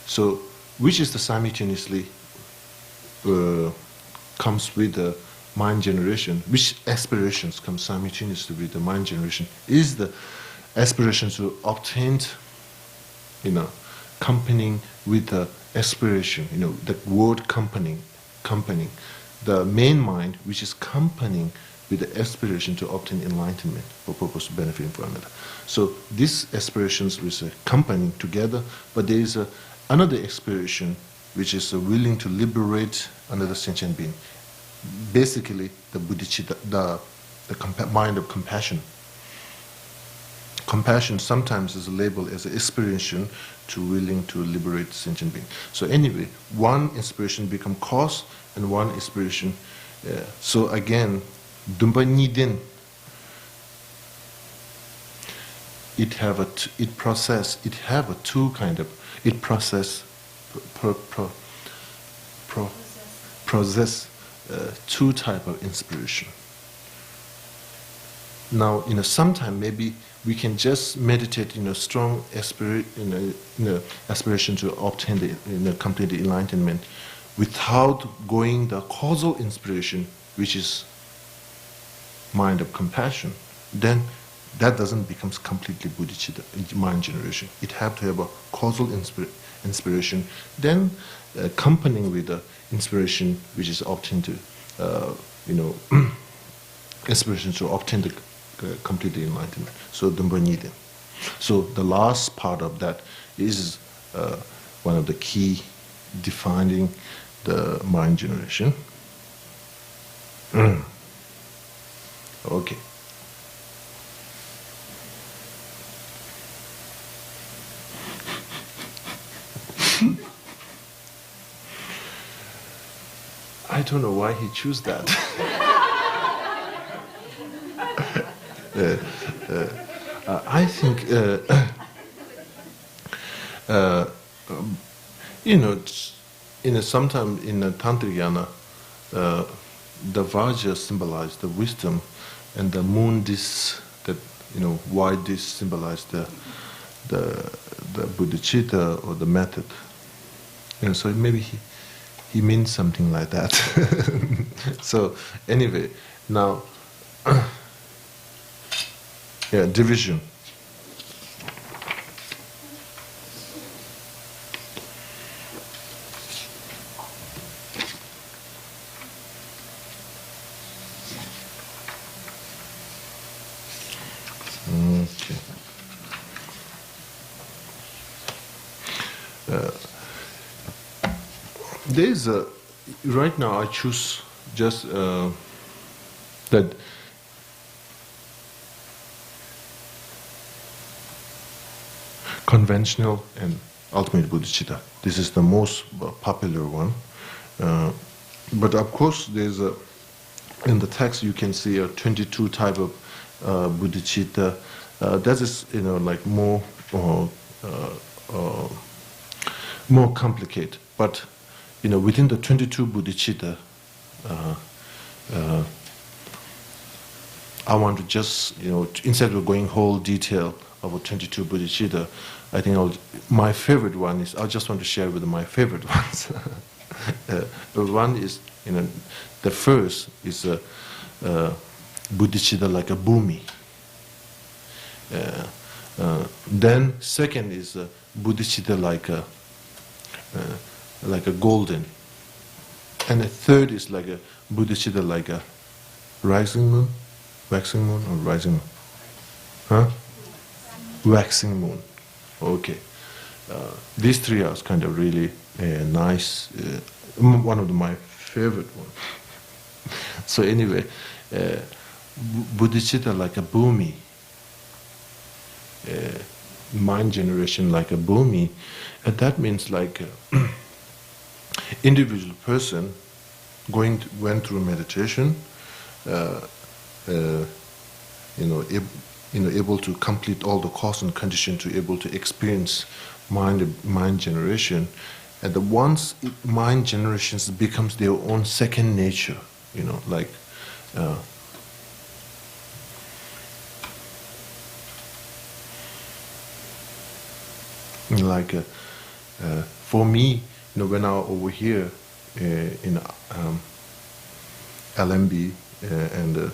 So, which is the simultaneously comes with the mind generation, which aspirations come simultaneously with the mind generation, is the aspiration to obtain, accompanying with the aspiration, the word accompanying, the main mind, which is accompanying with the aspiration to obtain enlightenment for purpose of benefiting for another. So these aspirations which are accompanying together, but there is another aspiration which is willing to liberate another sentient being. Basically, the bodhicitta, the mind of compassion. Compassion sometimes is labeled as an inspiration to willing to liberate sentient being. So anyway, one inspiration become cause, and one inspiration. So again, Dumpa Nidin, it have a two kind of, it process two type of inspiration. Now, sometime maybe we can just meditate in a strong aspiration to obtain the complete enlightenment without going the causal inspiration, which is mind of compassion. Then that doesn't become completely bodhicitta, mind generation. It have to have a causal inspiration, then accompanying with the inspiration which is obtained to, inspiration to obtain the complete enlightenment. So Dumbanidin. So the last part of that is one of the key defining the mind generation. Okay. I don't know why he chose that. I think, sometimes in the Tantriyana, the Vajra symbolize the wisdom, and the moon disk, white disk symbolize the bodhicitta or the method. So maybe he means something like that. So anyway, now, division. Okay. There is right now I choose just that conventional and ultimate bodhicitta. This is the most popular one. But of course, there's in the text you can see 22 type of bodhicitta. That is, like more complicated. But within the 22 bodhicitta, I want to just, instead of going whole detail about 22 bodhicitta, I think my favorite one is, I just want to share with my favorite ones. One is, the first is bodhicitta like a bhumi. Then second is bodhicitta like a golden. And the third is like a bodhicitta like a rising moon, waxing moon, or rising moon? Huh? Waxing moon. Okay. These three are kind of really nice, one of my favorite ones. So anyway, bodhicitta like a bhumi, mind generation like a bhumi, and that means like individual person went through meditation, able to complete all the cause and condition to able to experience mind generation, and once mind generations becomes their own second nature, like. Like For me, when I was over here in LMB and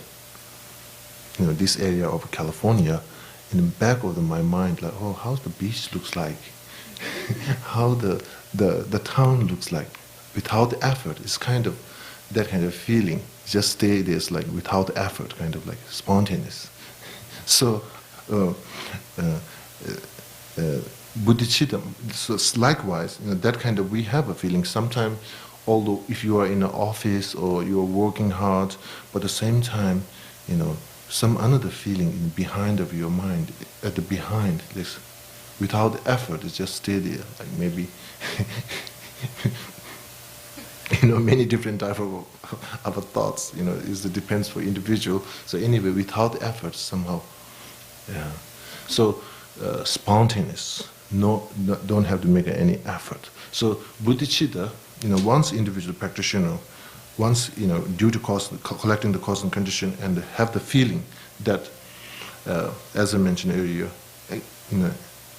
this area of California, in the back of my mind, like, oh, how the beach looks like, how the town looks like, without effort. It's kind of that kind of feeling. Just stay there, it's like without effort, kind of like spontaneous. So, bodhicitta, so likewise, that kind of, we have a feeling sometimes, although if you are in an office or you are working hard, but at the same time, some another feeling in behind of your mind, at the behind, this, without effort, it just stay there, like maybe, many different type of thoughts, it depends for individual. So anyway, without effort, somehow, yeah. So spontaneous, don't have to make any effort. So bodhicitta, once individual practitioner, once due to collecting the cause and condition, and have the feeling that, as I mentioned earlier,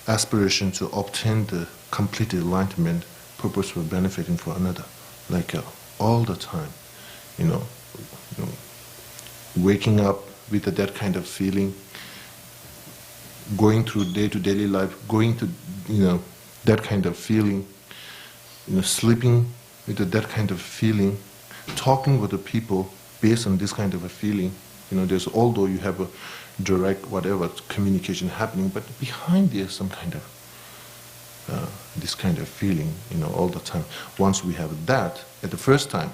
aspiration to obtain the complete enlightenment, purpose for benefiting for another, like all the time, waking up with that kind of feeling, going through day-to-day life, going to that kind of feeling, sleeping with that kind of feeling, talking with the people based on this kind of a feeling. There's, although you have a direct whatever communication happening, but behind there's some kind of this kind of feeling, all the time. Once we have that, at the first time,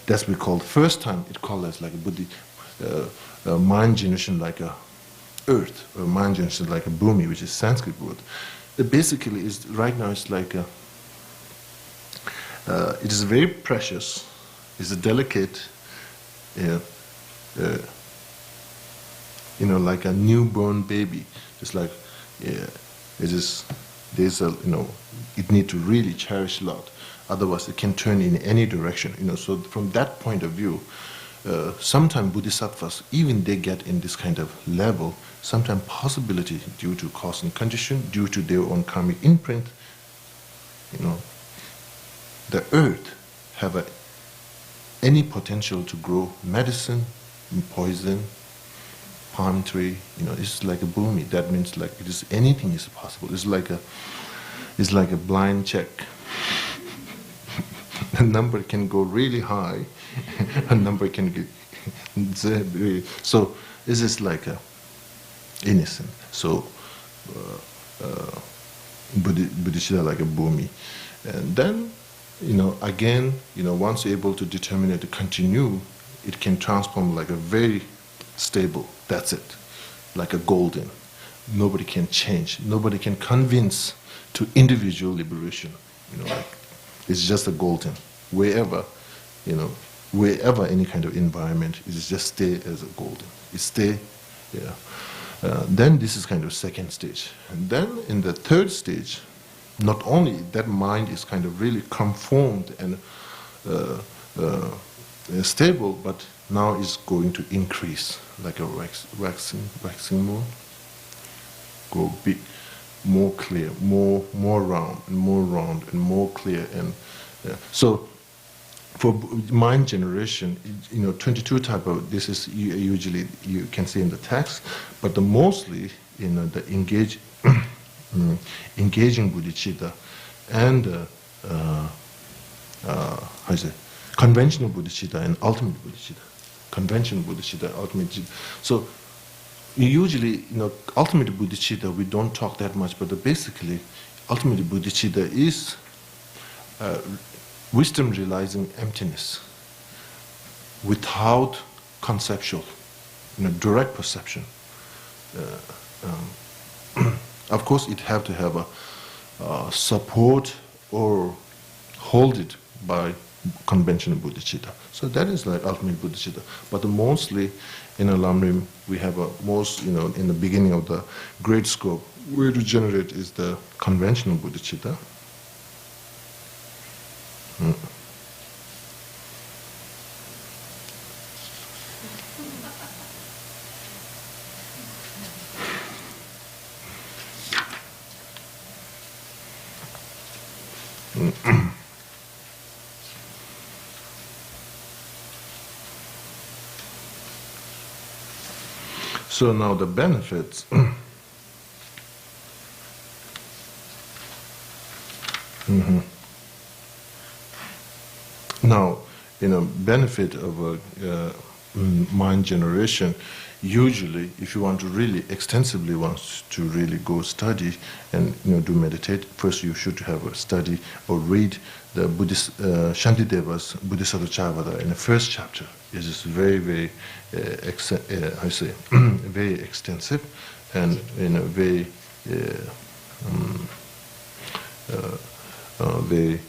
that's we call first time. It called as like a buddhi, mind generation like a earth, or mind generation like a bhumi, which is Sanskrit word. It basically is right now. It's like it is very precious. It's a delicate, like a newborn baby. It's like, it is. There's a, it need to really cherish a lot. Otherwise, it can turn in any direction. So from that point of view, sometimes bodhisattvas, even they get in this kind of level, sometimes possibility due to cause and condition, due to their own karmic imprint, the earth have any potential to grow medicine, poison, palm tree, it's like a bhumi. That means like it is, anything is possible. It's like a blind check. A number can go really high, a number can get so this is like a innocent. So bodhicitta like a bhumi, and then again once you're able to determine it to continue, it can transform like a very stable. That's it, like a golden. Nobody can change. Nobody can convince to individual liberation. Like it's just a golden. Wherever, wherever any kind of environment, it just stay as a golden. It stay, yeah. Then this is kind of second stage, and then in the third stage, not only that mind is kind of really conformed and stable, but now it's going to increase like a waxing moon, go big, more clear, more round and more clear, and so for mind generation, 22 type of, this is usually you can see in the text, but the mostly the engaging bodhicitta and how is it, conventional bodhicitta and ultimate bodhicitta. Conventional bodhicitta, ultimate bodhicitta. So usually, ultimate bodhicitta, we don't talk that much, but basically, ultimate bodhicitta is wisdom realizing emptiness without conceptual, direct perception. Of course, it have to have a support or hold it by conventional bodhicitta. So that is like ultimate bodhicitta. But mostly in Lamrim, we have a most, in the beginning of the great scope, where to generate is the conventional bodhicitta. So now the benefits. Mhm. Now, benefit of a mind generation. Usually, if you want to really extensively want to really go study and do meditate, first you should have a study or read the Buddhist Shantideva's Bodhisattvacharvata in the first chapter. It is very, very, I say, very extensive and very, very,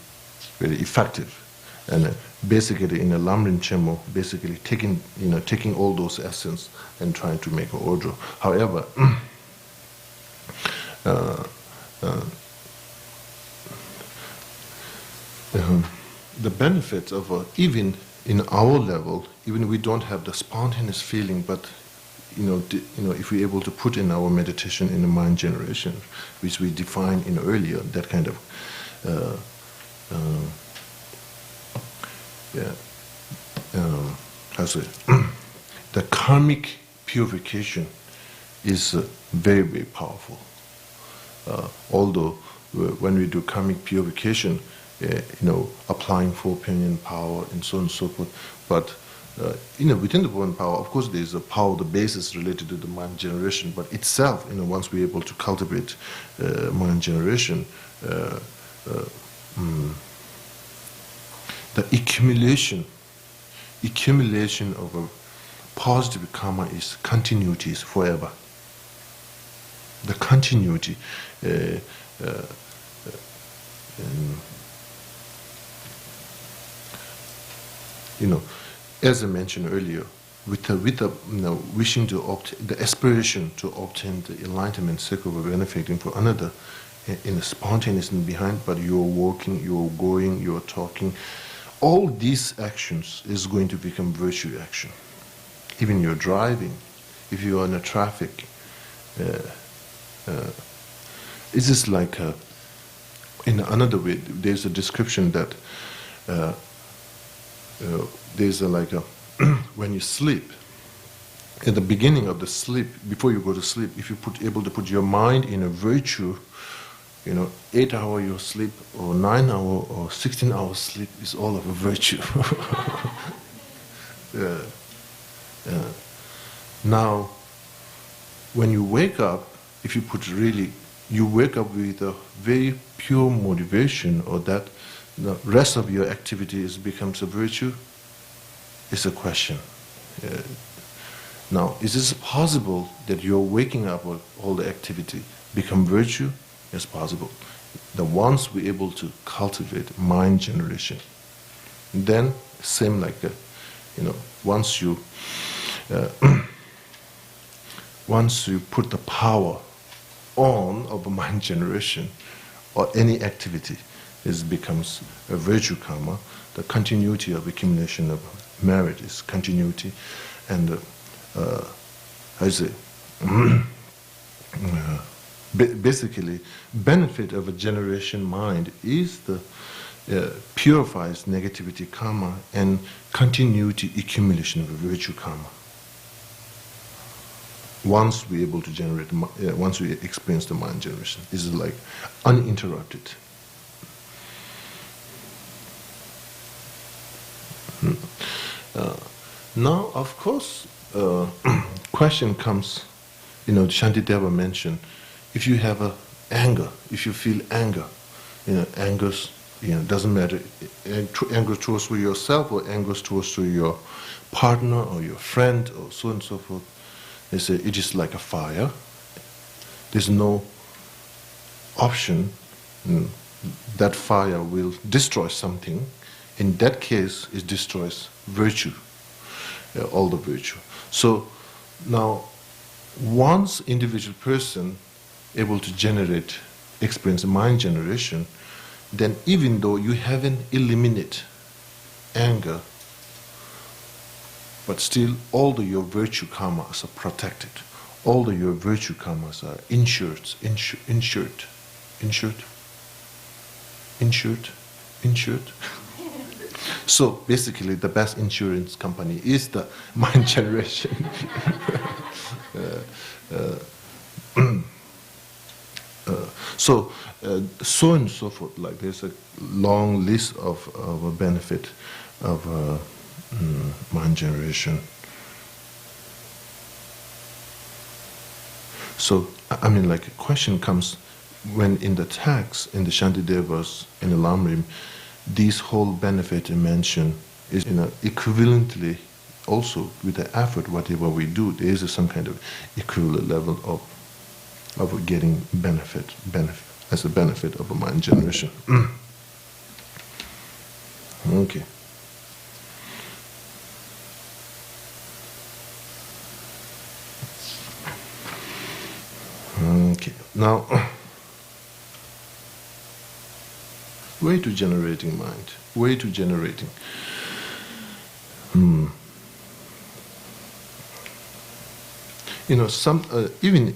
very effective. And basically, in a Lamrim Chemo, basically taking all those essence and trying to make an order. However, the benefits of even in our level, even we don't have the spontaneous feeling, but if we're able to put in our meditation in the mind generation, which we defined in earlier, that kind of how to say, the karmic purification is very, very powerful. Although when we do karmic purification, applying full opinion power and so on and so forth, but within the one power, of course, there is a power, the basis related to the mind generation, but itself, once we're able to cultivate mind generation, the accumulation of a positive karma is continuity, is forever. The continuity, as I mentioned earlier, with the wishing to obtain the aspiration to obtain the enlightenment, circle of benefiting for another, in a spontaneous and behind, but you're walking, you're going, you're talking. All these actions is going to become virtue action. Even you're driving, if you are in a traffic, it's just like in another way. There's a description that there's when you sleep, at the beginning of the sleep, before you go to sleep, if you able to put your mind in a virtue, 8 hour your sleep or 9 hour or 16 hours sleep is all of a virtue. Now, when you wake up, if you you wake up with a very pure motivation, or that the rest of your activity becomes a virtue, it's a question. Now, is it possible that you're waking up with all the activity become virtue? It's possible. Once we're able to cultivate mind generation, then same like once you once you put the power on of a mind generation or any activity, it becomes a virtue karma. The continuity of accumulation of merit is continuity, and I say. Basically, benefit of a generation mind is the purifies negativity karma and continuity accumulation of a virtue karma. Once we're able to generate, once we experience the mind generation, is like uninterrupted. Now, of course, question comes. Shantideva mentioned, if you have anger, if you feel anger, angers, doesn't matter, anger towards yourself or anger towards your partner or your friend or so on and so forth. They say it is like a fire. There's no option. That fire will destroy something. In that case, it destroys virtue, all the virtue. So now, once individual person able to experience mind generation, then even though you haven't eliminated anger, but still all your virtue karmas are protected. All your virtue karmas are insured. insured. So basically, the best insurance company is the mind generation. So and so forth. Like there's a long list of a benefit of mind generation. So I mean, like a question comes when in the text, in the Shantidevas, in the Lamrim, these whole benefit mentioned is equivalently also with the effort, whatever we do, there is some kind of equivalent level of getting benefit as a benefit of a mind generation. Okay. Okay. Now, way to generating mind. Way to generating. Some even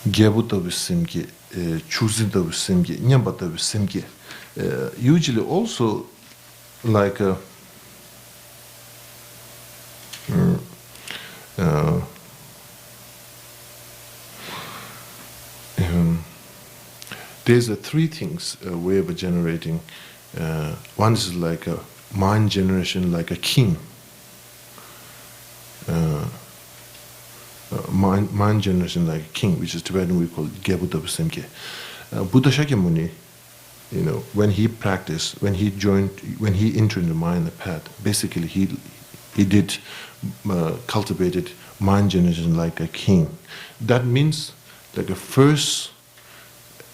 gyabuta visimgi, chuzida visimgi, nyambata visimgi. Usually also like there's three things way of generating. One is like a mind generation, like a king. Mind generation like a king, which is Tibetan we call Gyabuta Semke. Buddha Shakyamuni, when he practiced, when he entered the mind, the path, basically he did cultivated mind generation like a king. That means like a first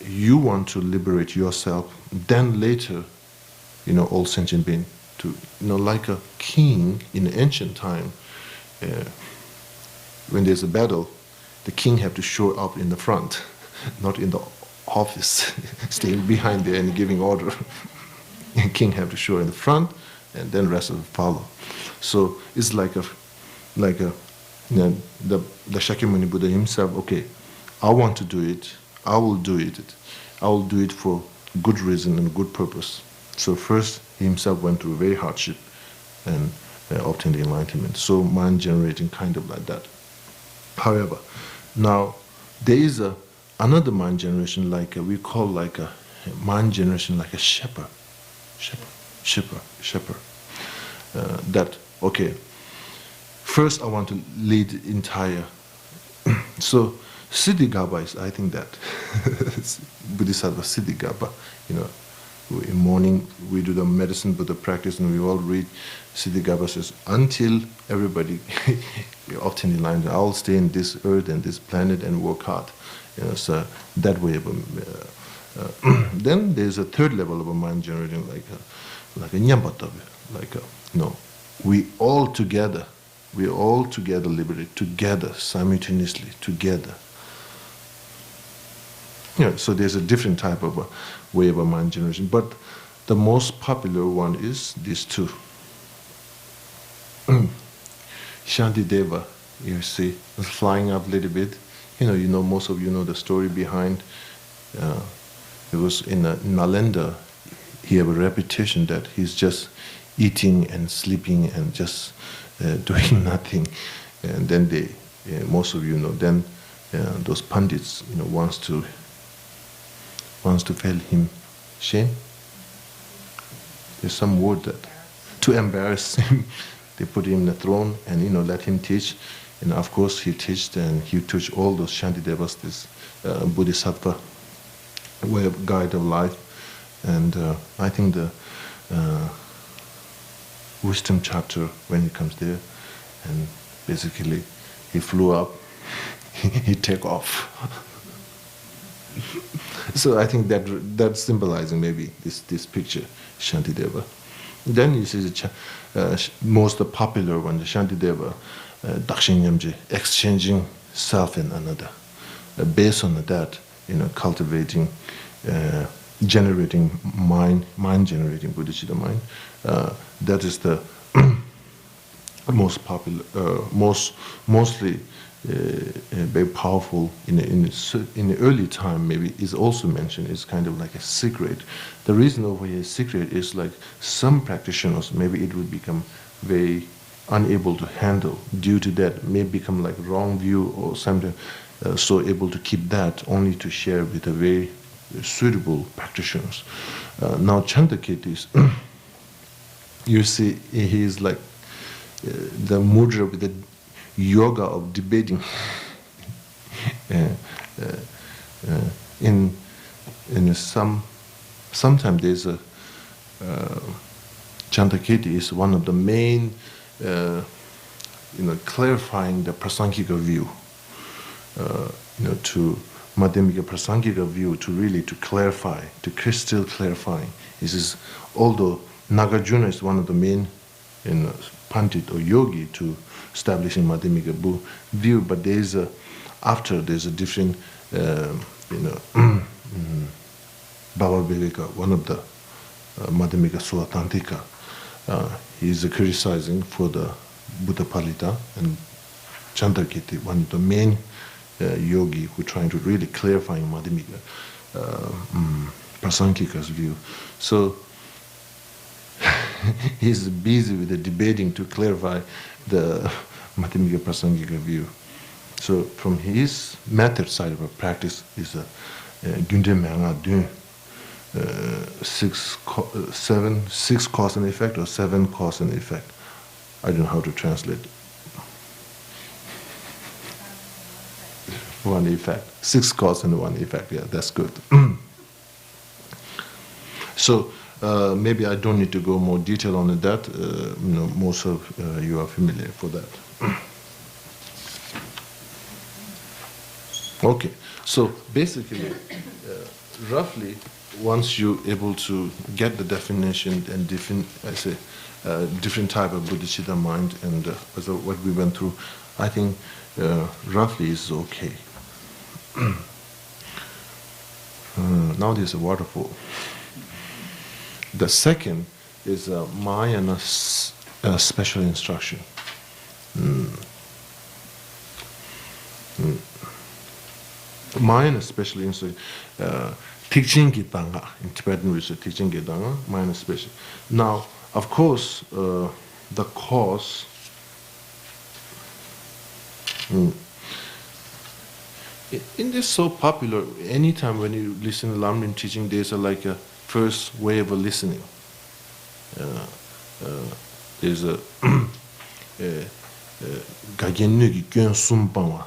you want to liberate yourself, then later, all sentient being to, like a king in the ancient time. When there's a battle, the king have to show up in the front, not in the office, staying behind there and giving order. The king have to show in the front, and then rest of them follow. So it's like the Shakyamuni Buddha himself. Okay, I want to do it. I will do it. I will do it for good reason and good purpose. So first, he himself went through very hardship and obtained the enlightenment. So mind generating kind of like that. However, now there is another mind generation like we call like a mind generation like a shepherd. That, okay, first I want to lead entire. So Siddhigarbha is, I think that, Bodhisattva Siddhigarbha, in morning we do the medicine Buddha practice and we all read Siddhigarbha says, until everybody often in line, I'll stay in this earth and this planet and work hard. So that way of then there's a third level of a mind generating like a nyambatabe, like we all together liberate, together, simultaneously, together. So there's a different type of a way of a mind generation, but the most popular one is these two. Shantideva, you see, was flying up a little bit. Most of you know the story behind. It was in Nalanda. He had a reputation that he's just eating and sleeping and just doing nothing. And then most of you know, then those pundits, wants to feel him shame. There's some word that to embarrass him, they put him in the throne and let him teach. And of course he teached and he taught all those Shantidevas this Bodhisattva way of guide of life. And I think the wisdom chapter when he comes there, and basically he flew up, he take off. So I think that's symbolizing maybe this picture, Shantideva. Then you see the most popular one, the Shantideva, Dakshin Nyamje, exchanging self and another. Based on that, cultivating, generating mind generating bodhicitta mind. That is the most popular, mostly very powerful in the early time. Maybe is also mentioned. It's kind of like a secret. The reason over here secret is like some practitioners maybe it would become very unable to handle due to that may become like wrong view or something. So able to keep that only to share with a very suitable practitioners. Now Chandrakirti, you see, he is like the mudra with the yoga of debating. In sometimes there's a Chandrakirti is one of the main clarifying the Prasangika view, to Madhyamika Prasangika view to really to clarify, to crystal clarifying. This is although Nagarjuna is one of the main Pandit or yogi to establishing Madhyamika view, but there's a different Baba Viveka, one of the Madhyamika Sulatantika, he is criticizing for the Buddha Palita, and Chandrakirti, one of the main yogi who trying to really clarifying Madhyamika Prasangika's view. So he's busy with the debating to clarify the Madhyamika Prasangika view. So from his method side of a practice is a Gyunde Menga Dun, 6 cause and effect or 7 cause and effect. I don't know how to translate. One effect, 6 cause and 1 effect. Yeah, that's good. So maybe I don't need to go more detail on that. Most of you are familiar for that. Okay, so basically, roughly, once you're able to get the definition and different type of bodhicitta mind and what we went through, I think roughly is okay. Now there's a waterfall. The second is Mahayana special instruction. Mahayana special instruction. Teaching Gitanga, in Tibetan we say teaching Gitanga, Mahayana special. Now, of course, the cause. In this so popular, anytime when you listen to Lamrim teaching, there's a first way of listening. There's a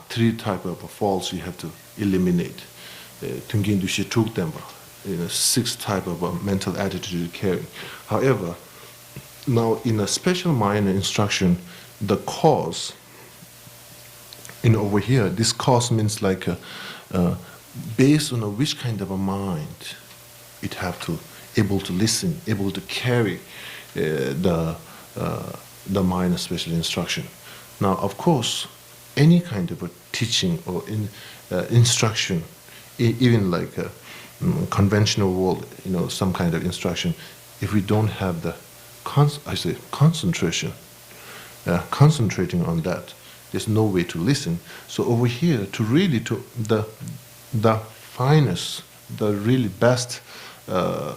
three type of faults you have to eliminate. 6 type of mental attitude carrying. However, now in a special Mahayana instruction, the cause, over here, this cause means based on which kind of a mind it have to able to listen, able to carry the Mahayana special instruction. Now, of course, any kind of a teaching or instruction, even like a conventional world, some kind of instruction, if we don't have the concentration, concentrating on that, there's no way to listen. So over here, to really to the finest, the really best, the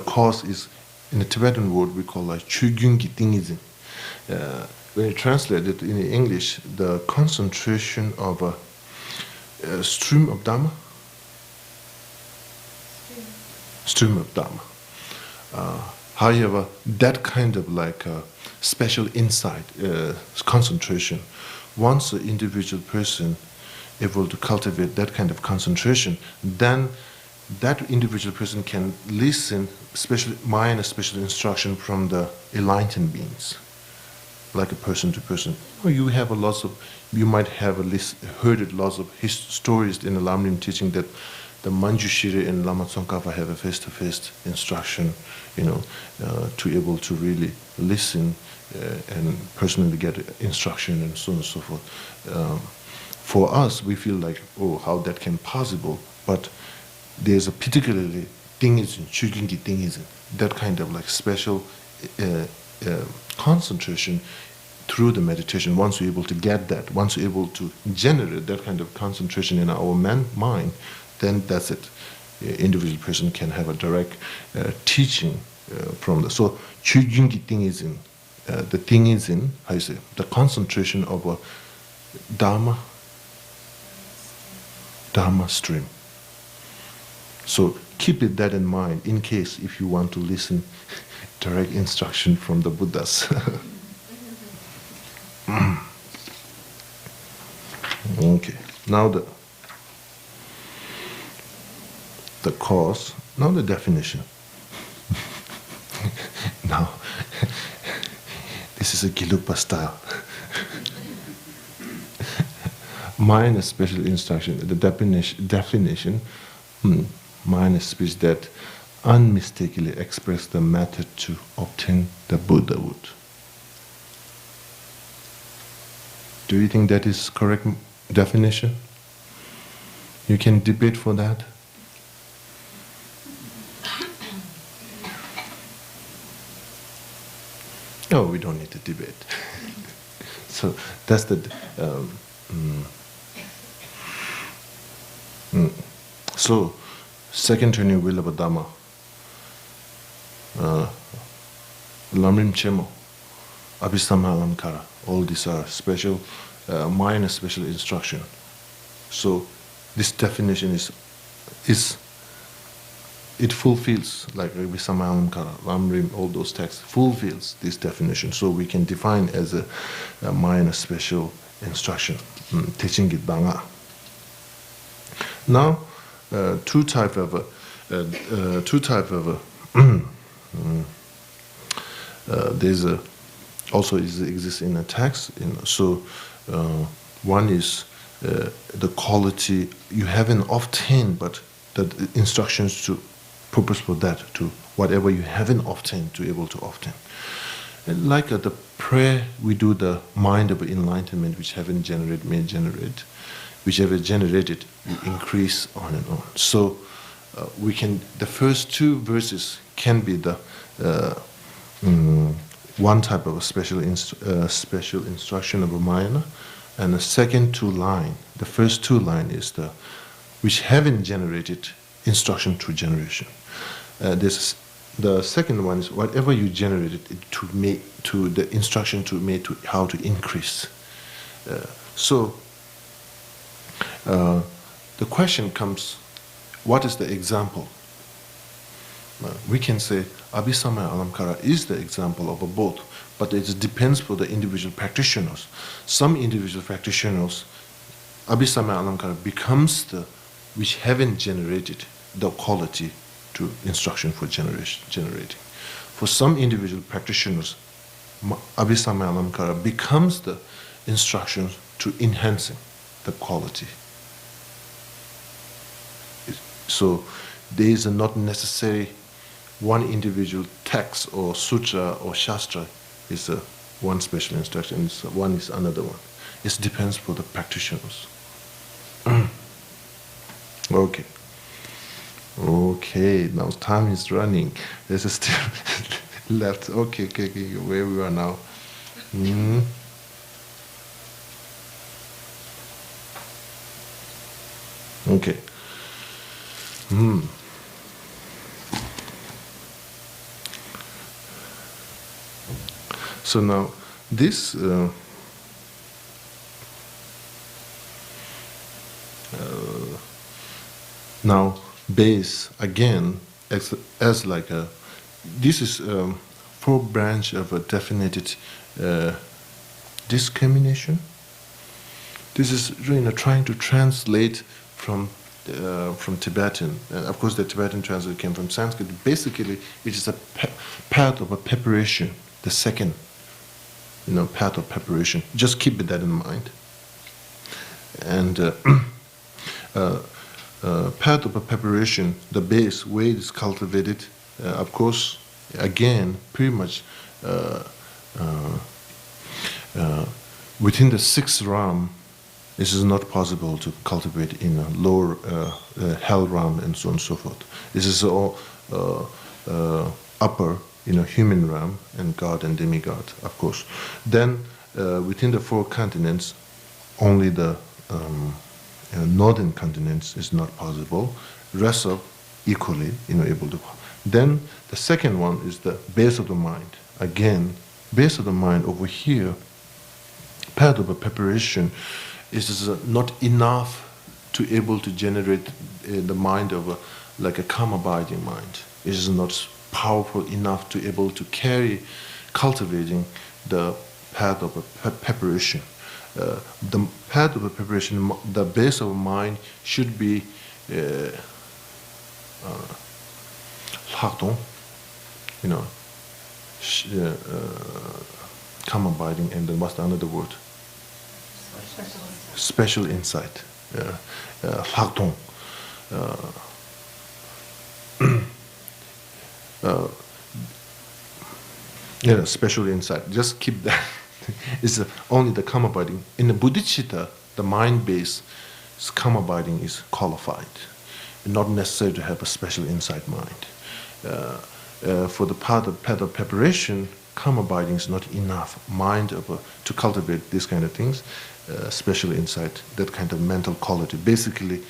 cause is in the Tibetan word we call like chugyungi tingizin. When you translate it in English, the concentration of a stream of Dhamma. Stream of Dhamma. However, that kind of special insight, concentration, once the individual person able to cultivate that kind of concentration, then that individual person can listen, especially Mahayana special instruction from the enlightened beings, like a person to person. You might have heard lots of stories in the Lamrim teaching that the Manjushiri and Lama Tsongkhapa have a face-to-face instruction, to able to really listen and personally get instruction and so on and so forth. For us, we feel like, how that can possible, but there's a particularly Tingizin, Chugingi Tingizin, that kind of special concentration through the meditation. Once you're able to get that, once you're able to generate that kind of concentration in our mind, then that's it. Individual person can have a direct teaching from the. So, Chujungi thing is in, the thing is in, how you say, the concentration of a Dharma stream. So keep that in mind in case if you want to listen direct instruction from the Buddhas. Okay, now the cause, now the definition. Now, this is a Gelugpa style. Minor special instruction, the definition, minor speech that unmistakably express the method to obtain the Buddhahood. Do you think that is correct definition? You can debate for that. No, we don't need to debate. So that's the. So, second turning wheel of a Dhamma. Lamrim Chemo, Abhisama Alamkara. All these are special, minor special instruction. So, this definition is it fulfills, like Abhisama Alamkara, Lamrim, all those texts, fulfills this definition. So we can define as a minor special instruction, teaching it Dhamma. Now, two type of there's a also exists in a text. So one is the quality you haven't obtained, but the instructions to purpose for that, to whatever you haven't obtained to able to obtain. And like the prayer, we do the mind of enlightenment, which haven't generated may generate. Whichever generated, you increase on and on. So we can. The first two verses can be the one type of a special instruction of a minor, and the second two line. The first two line is the which haven't generated instruction to generation. This the second one is whatever you generated to make to the instruction to make to how to increase. The question comes, what is the example? We can say Abhisama Alamkara is the example of a both, but it depends for the individual practitioners. Some individual practitioners, Abhisama Alamkara becomes the which haven't generated the quality to instruction for generating. For some individual practitioners, Abhisama Alamkara becomes the instruction to enhancing the quality. So there is not necessary one individual text or sutra or shastra is one special instruction, one is another one. It depends for the practitioners. Okay. Okay, now time is running. There's still left. Okay, where we are now. Okay. So now this now base again as like a this is four branch of a definited discrimination. This is really trying to translate from Tibetan. Of course, the Tibetan translation came from Sanskrit. Basically, it is a path of a preparation. The second, path of preparation. Just keep that in mind. And path of a preparation, the base, way it is cultivated. Of course, again, pretty much within the sixth realm. This is not possible to cultivate in a lower hell realm and so on and so forth. This is all upper human realm and God and demigod, of course. Then within the four continents, only the northern continents is not possible. Rest of equally, able to. Then the second one is the base of the mind. Again, base of the mind over here, path of a preparation is not enough to able to generate the mind of like a calm abiding mind. It is not powerful enough to able to carry cultivating the path of a preparation. The path of a preparation, the base of mind should be Hakdong, calm abiding, and then what's the another word? Special insight. Hakdong. Special insight. Just keep that. It's only the calm abiding. In the bodhicitta, the mind base, calm abiding is qualified. Not necessary to have a special insight mind. For the path of preparation, calm abiding is not enough. Mind to cultivate these kind of things, special insight, that kind of mental quality. Basically,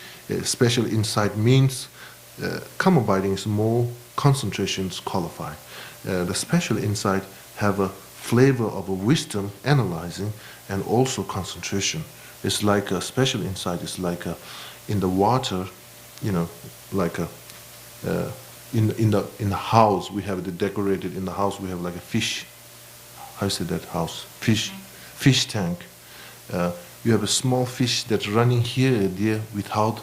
special insight means calm abiding is more concentrations qualified. The special insight have a flavor of a wisdom, analyzing, and also concentration. It's like a special insight. It's like in the water, like in the house we have the decorated. In the house we have like a fish. How you say that house? Fish tank. You have a small fish that's running here and there without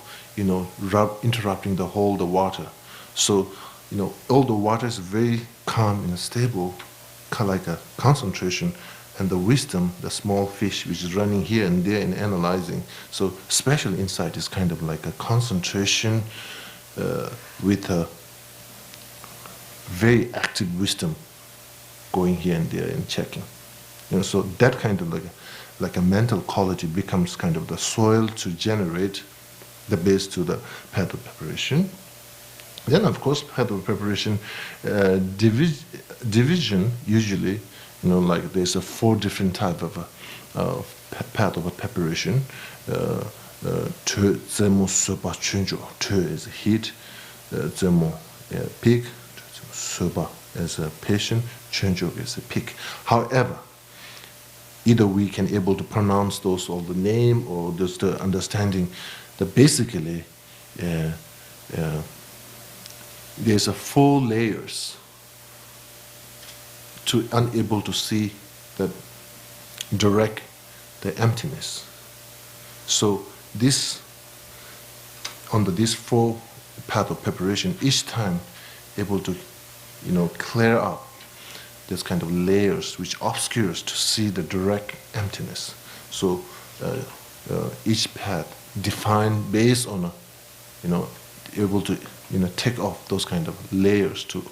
interrupting the water. So all the water is very calm and stable, kind of like a concentration, and the wisdom, the small fish which is running here and there and analyzing. So special insight is kind of like a concentration with a very active wisdom going here and there and checking. So that kind of like a mental quality becomes kind of the soil to generate the base to the path of preparation. Then, of course, path of preparation division usually, like there's a 4 different type of path of preparation. Zemo soba chunjo. Is heat. Zemo pig. Soba as a patient. Chunjo is a pig. However, either we can able to pronounce those or the name or just the understanding that basically there's a 4 layers to unable to see the direct the emptiness. So this under these 4 path of preparation, each time able to clear up this kind of layers which obscures to see the direct emptiness. So each path defined based on able to take off those kind of layers to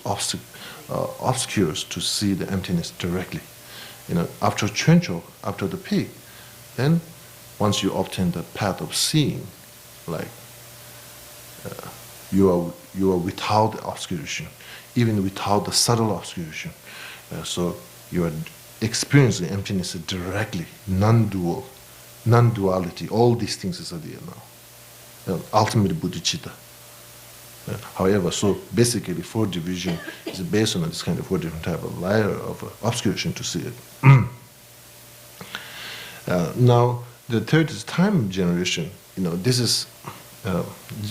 obscures to see the emptiness directly. After Chönchok, after the pig, then once you obtain the path of seeing, like you are without the obscuration, even without the subtle obscuration. So you are experiencing emptiness directly, non-duality. All these things is there now. Ultimate bodhicitta. However, so basically 4 division is based on this kind of 4 different type of layer of obscuration to see it. Now, the third is time generation. This is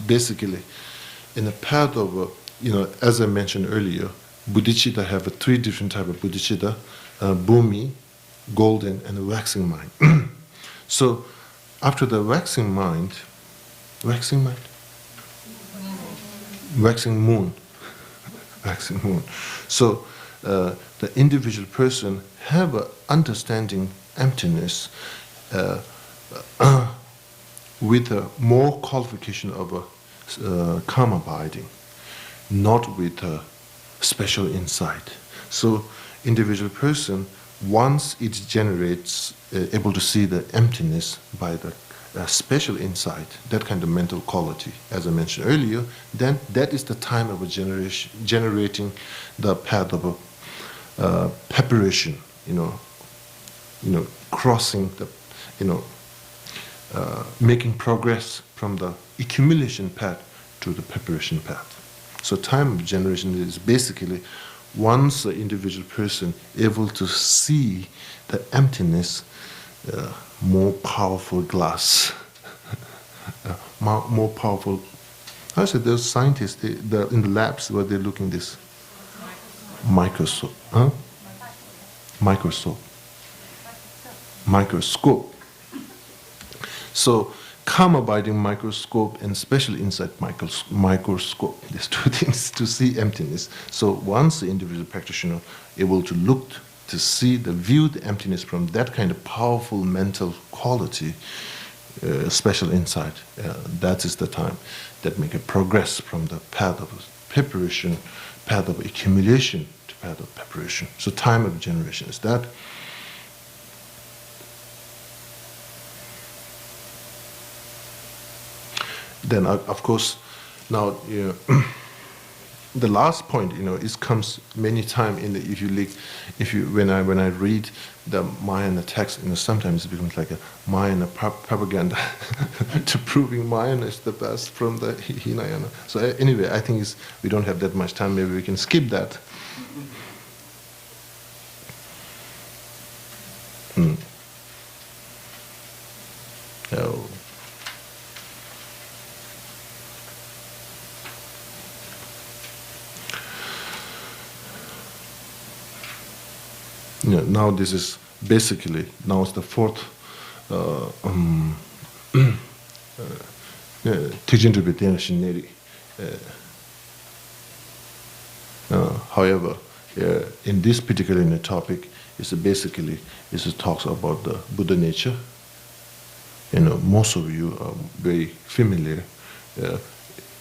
basically in the path of, as I mentioned earlier, bodhicitta have 3 different type of bodhicitta, bhumi, golden, and waxing mind. So after the waxing moon, waxing moon. So the individual person have a understanding emptiness with a more qualification of a calm abiding, not with a special insight. So individual person, once it generates able to see the emptiness by the special insight, that kind of mental quality, as I mentioned earlier, then that is the time of a generating the path of a preparation, crossing the, making progress from the accumulation path to the preparation path. So time of generation is basically once the individual person able to see the emptiness, more powerful glass, more powerful. I said those scientists in the labs where they're looking this microscope, huh? Microscope. So, calm abiding microscope and special insight microscope. These two things to see emptiness. So once the individual practitioner able to look to see view the emptiness from that kind of powerful mental quality, special insight, that is the time that make a progress from the path of preparation, path of accumulation to path of preparation. So time of generation is that. Then, of course, now the last point, it comes many times in the, when I read the Mahayana text, sometimes it becomes like a Mahayana propaganda to proving Mahayana is the best from the Hinayana. So anyway, I think we don't have that much time. Maybe we can skip that. Oh. Now this is basically, now it's the fourth however, in this particular topic, it talks about the Buddha nature. Most of you are very familiar.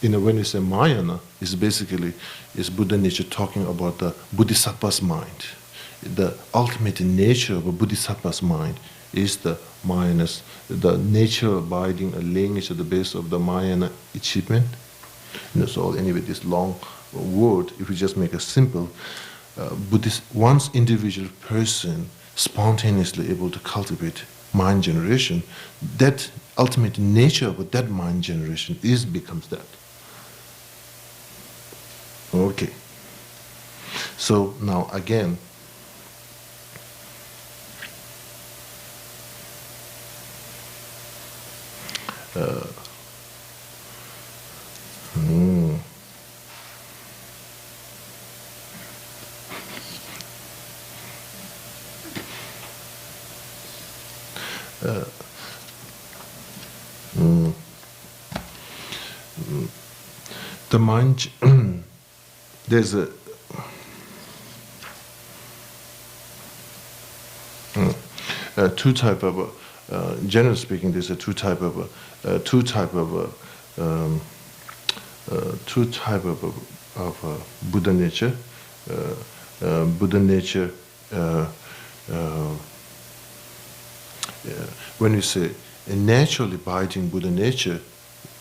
When you say Mahayana, it's Buddha nature talking about the Bodhisattva's mind. The ultimate nature of a Bodhisattva's mind is the Mahayana's, the nature abiding, a language at the base of the Mahayana achievement. So anyway, this long word, if we just make a simple, Buddhist, once individual person spontaneously able to cultivate mind generation, that ultimate nature of that mind generation becomes that. Okay. So now again, the mind, there's two type of, generally speaking, there's two type of Buddha nature. Buddha nature. When you say a naturally abiding Buddha nature,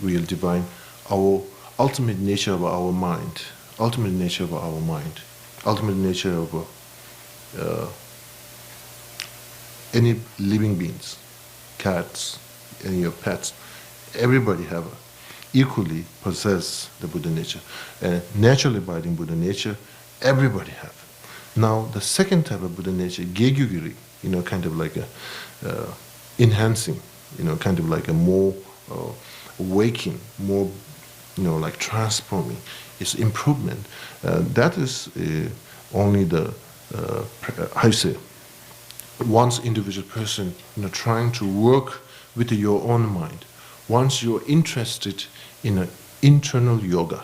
real divine, our ultimate nature of our mind, ultimate nature of our mind, ultimate nature of any living beings, cats, any of your pets, everybody have equally possess the Buddha nature. Naturally abiding Buddha nature, everybody have. Now the second type of Buddha nature, Gyegyugiri, kind of like a enhancing, kind of like a more waking, more, like transforming. It's improvement. That is only the, how you say, once individual person, trying to work with your own mind. Once you're interested in an internal yoga,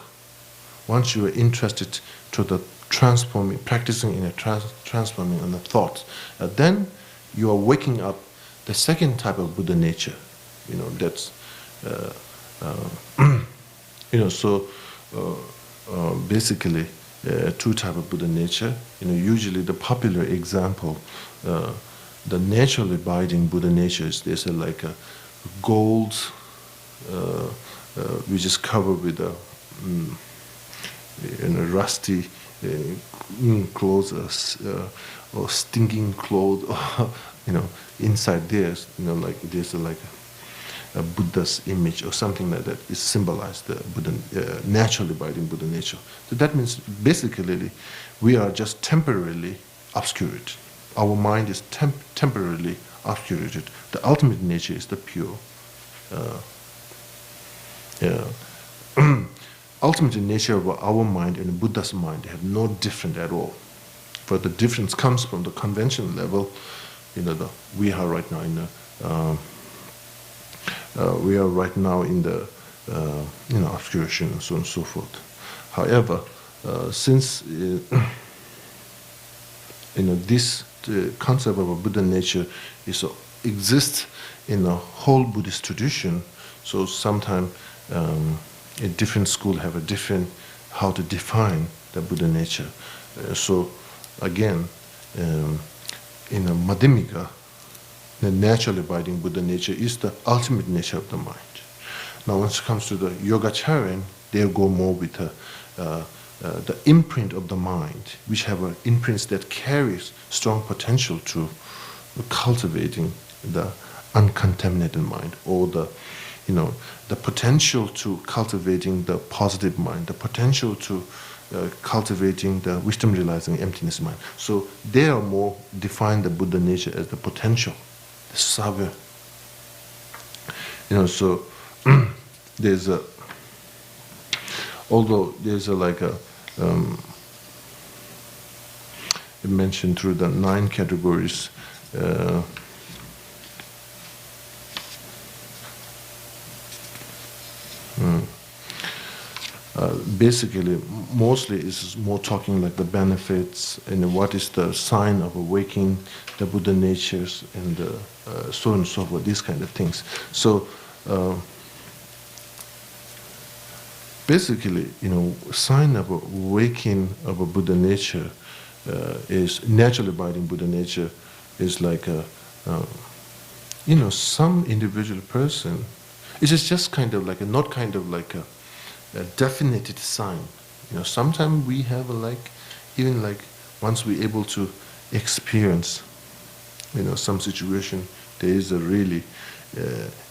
once you are interested to the transforming, practicing in a transforming on the thoughts, then you are waking up the second type of Buddha nature. That's, so basically two type of Buddha nature. Usually the popular example, the naturally abiding Buddha nature is there's like a gold, which is covered with a rusty clothes or stinking clothes, or, inside there's, like there's like a Buddha's image or something like that. It symbolized the Buddha, naturally abiding Buddha nature. So that means basically we are just temporarily obscured. Our mind is temporarily obscured. The ultimate nature is the pure. Ultimate nature of our mind and Buddha's mind have no different at all. But the difference comes from the conventional level. We are right now in the obscuration and so on and so forth. However, since this concept of a Buddha nature exists in a whole Buddhist tradition, so sometimes a different school have a different how to define the Buddha nature. So again, in a Madhyamika, the naturally abiding Buddha nature is the ultimate nature of the mind. Now, when it comes to the Yogacharan, they'll go more with the imprint of the mind, which have imprints that carries strong potential to cultivating the uncontaminated mind, or the potential to cultivating the positive mind, the potential to cultivating the wisdom realizing emptiness mind. So they are more define the Buddha nature as the potential, the savya. So there's a, although there's a like a mentioned through the 9 categories. Basically, mostly is more talking like the benefits and what is the sign of awakening the Buddha natures and so on and so forth, these kind of things. So basically, sign of awakening of a Buddha nature is naturally abiding Buddha nature is like some individual person. It is just kind of like not kind of like a definite sign. Sometimes we have even once we're able to experience, some situation, there is a really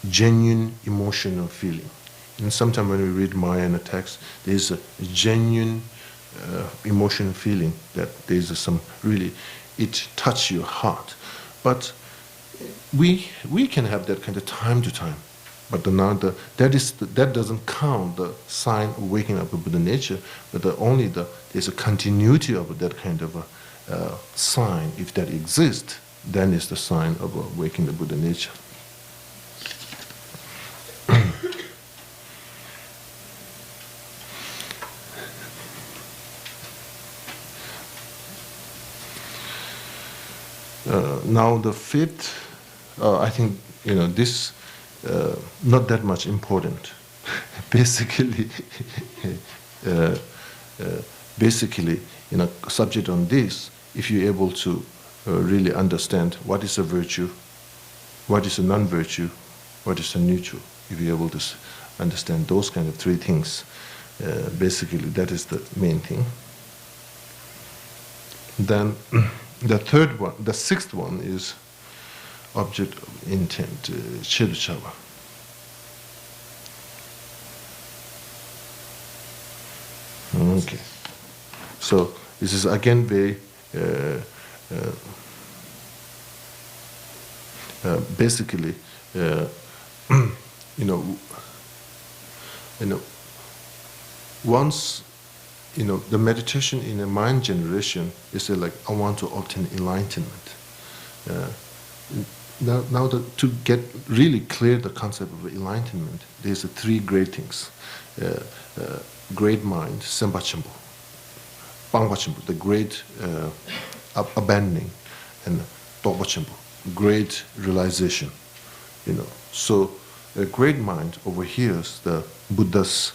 genuine emotional feeling. And sometimes when we read Mahayana text, there is a genuine emotional feeling that there is some really, it touches your heart. But we can have that kind of time to time. But that doesn't count the sign of waking up of Buddha nature, but there's a continuity of that kind of a sign. If that exists, then it's the sign of waking the Buddha nature. Now the fifth, I think this. Not that much important. Basically, subject on this, if you're able to really understand what is a virtue, what is a non-virtue, what is a neutral, if you're able to understand those kind of 3 things, basically that is the main thing. Then the 6th one is object of intent, Chiduchava. Okay. So this is again very basically once the meditation in a mind generation is like I want to obtain enlightenment. Now to get really clear the concept of enlightenment, there's 3 great things. Great mind, Sembachimbo. Pangbachimbo, the great abandoning, and Tokbachimbo, great realization. So a great mind overhears the Buddha's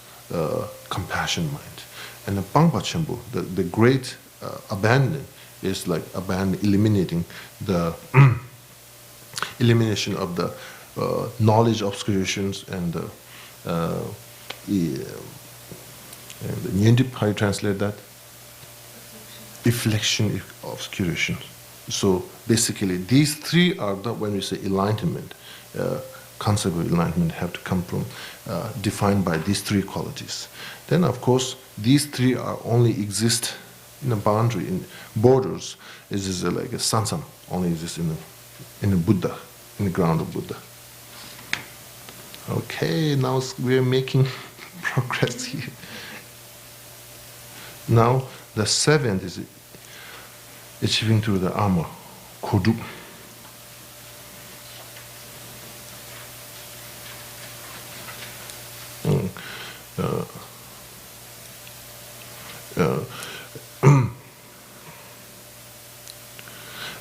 compassion mind. And the Pangbachimbo, the great abandoning, is like eliminating the elimination of the knowledge obscurations and the Nyendip, how you translate that? affliction, obscuration. So basically, these three are the, when we say enlightenment, concept of enlightenment have to come from, defined by these three qualities. Then, of course, these three are only exist in a boundary, in borders. This is like a sansam, only exists in the Buddha, in the ground of Buddha. Okay, now we're making progress here. Now, the seventh is achieving through the armor, kodu.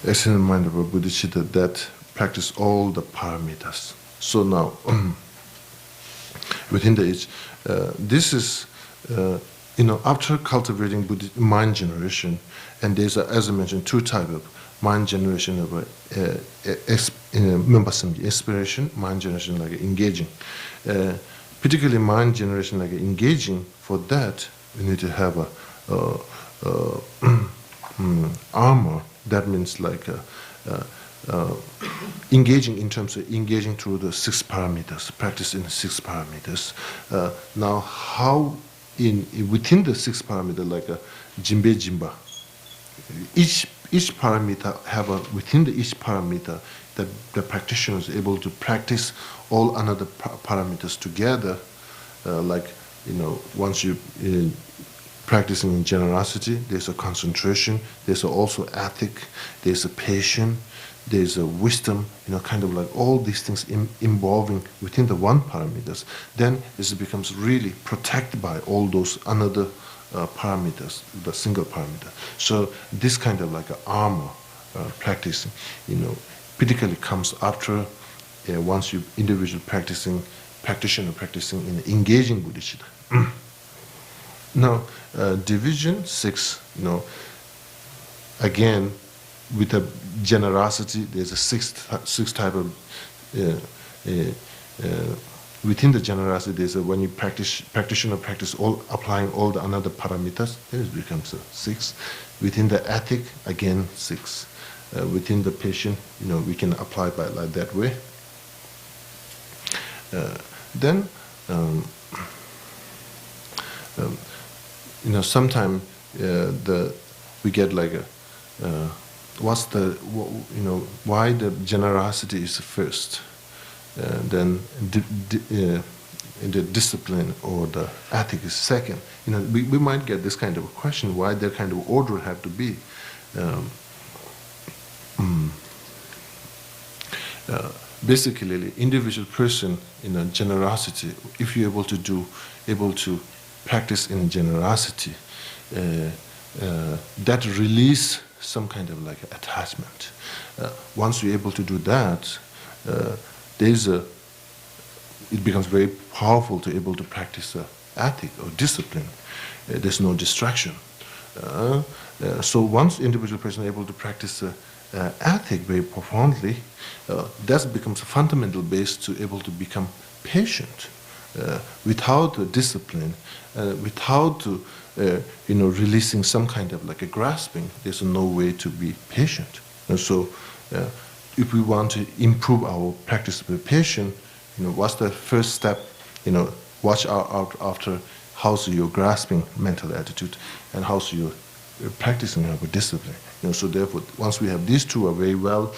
Excellent mind of a bodhicitta that practice all the paramitas. So now, within the age, this is, after cultivating mind generation, and there's, as I mentioned, two types of mind generation of inspiration, mind generation like engaging. Particularly mind generation like engaging, for that, we need to have a armor. That means like engaging in terms of engaging through the 6 parameters, practice in 6 parameters. Now, how within the 6 parameters, like a jimbe jimba, each parameter have within each parameter that the practitioner is able to practice all another parameters together, once you practicing in generosity, there's a concentration, there's also ethic, there's a patience, there's a wisdom, kind of like all these things involving within the one parameters. Then it becomes really protected by all those another parameters, the single parameter. So this kind of like an armor practicing, particularly comes after once you practitioner practicing in engaging bodhicitta. Now, division 6, again, with the generosity, there's a six type of, within the generosity, there's when you practitioner practice applying all the another parameters, then it becomes a 6. Within the ethic, again, 6. Within the patient, we can apply by like that way. Then, sometimes we get like what's the why the generosity is first, then the discipline or the ethic is second. We might get this kind of a question: why that kind of order have to be? Basically, individual person generosity. If you're able to practice in generosity, that release some kind of like attachment. Once you're able to do that, it becomes very powerful to able to practice ethic or discipline. There's no distraction. So once individual person is able to practice ethic very profoundly, that becomes a fundamental base to able to become patient. Without the discipline, without releasing some kind of like a grasping, there's no way to be patient. And so, if we want to improve our practice of patience, what's the first step? Watch out after how's your grasping mental attitude and how's your practicing our discipline. So therefore, once we have these two are very well,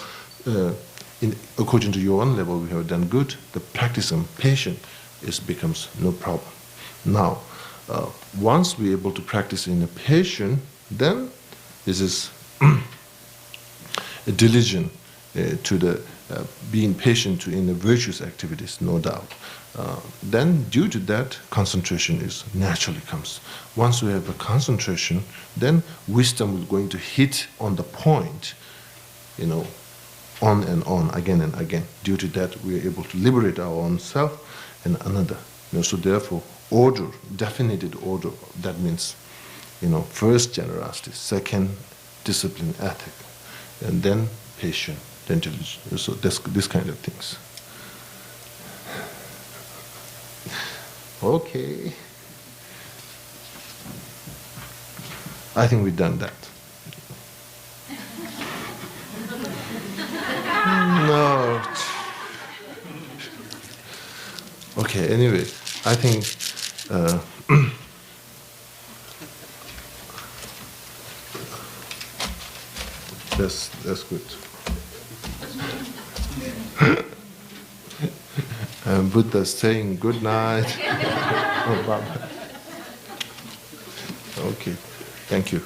according to your own level, we have done good. The practice of patience becomes no problem. Now, once we're able to practice in a patient, then this is a diligent to the being patient in the virtuous activities, no doubt. Then, due to that, concentration is naturally comes. Once we have a concentration, then wisdom is going to hit on the point, on and on, again and again. Due to that, we are able to liberate our own self and another. So therefore, order, definited order, that means, first generosity, second discipline, ethic, and then patience, then diligence. So this kind of things. Okay. I think we've done that. Okay. Anyway, I think that's good. Buddha saying good night. Oh, Baba. Okay, thank you.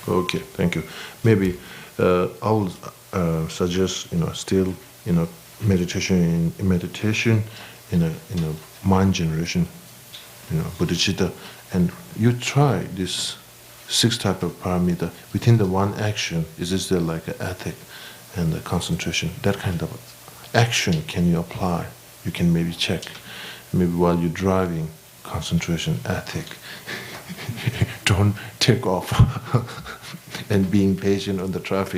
Okay, thank you. Maybe I will suggest, still, meditation in a mind generation, bodhicitta, and you try this 6 type of paramita within the one action. Is this there like an ethic and the concentration? That kind of action can you apply? You can maybe check. Maybe while you're driving, concentration, ethic. Don't take off and being patient on the traffic.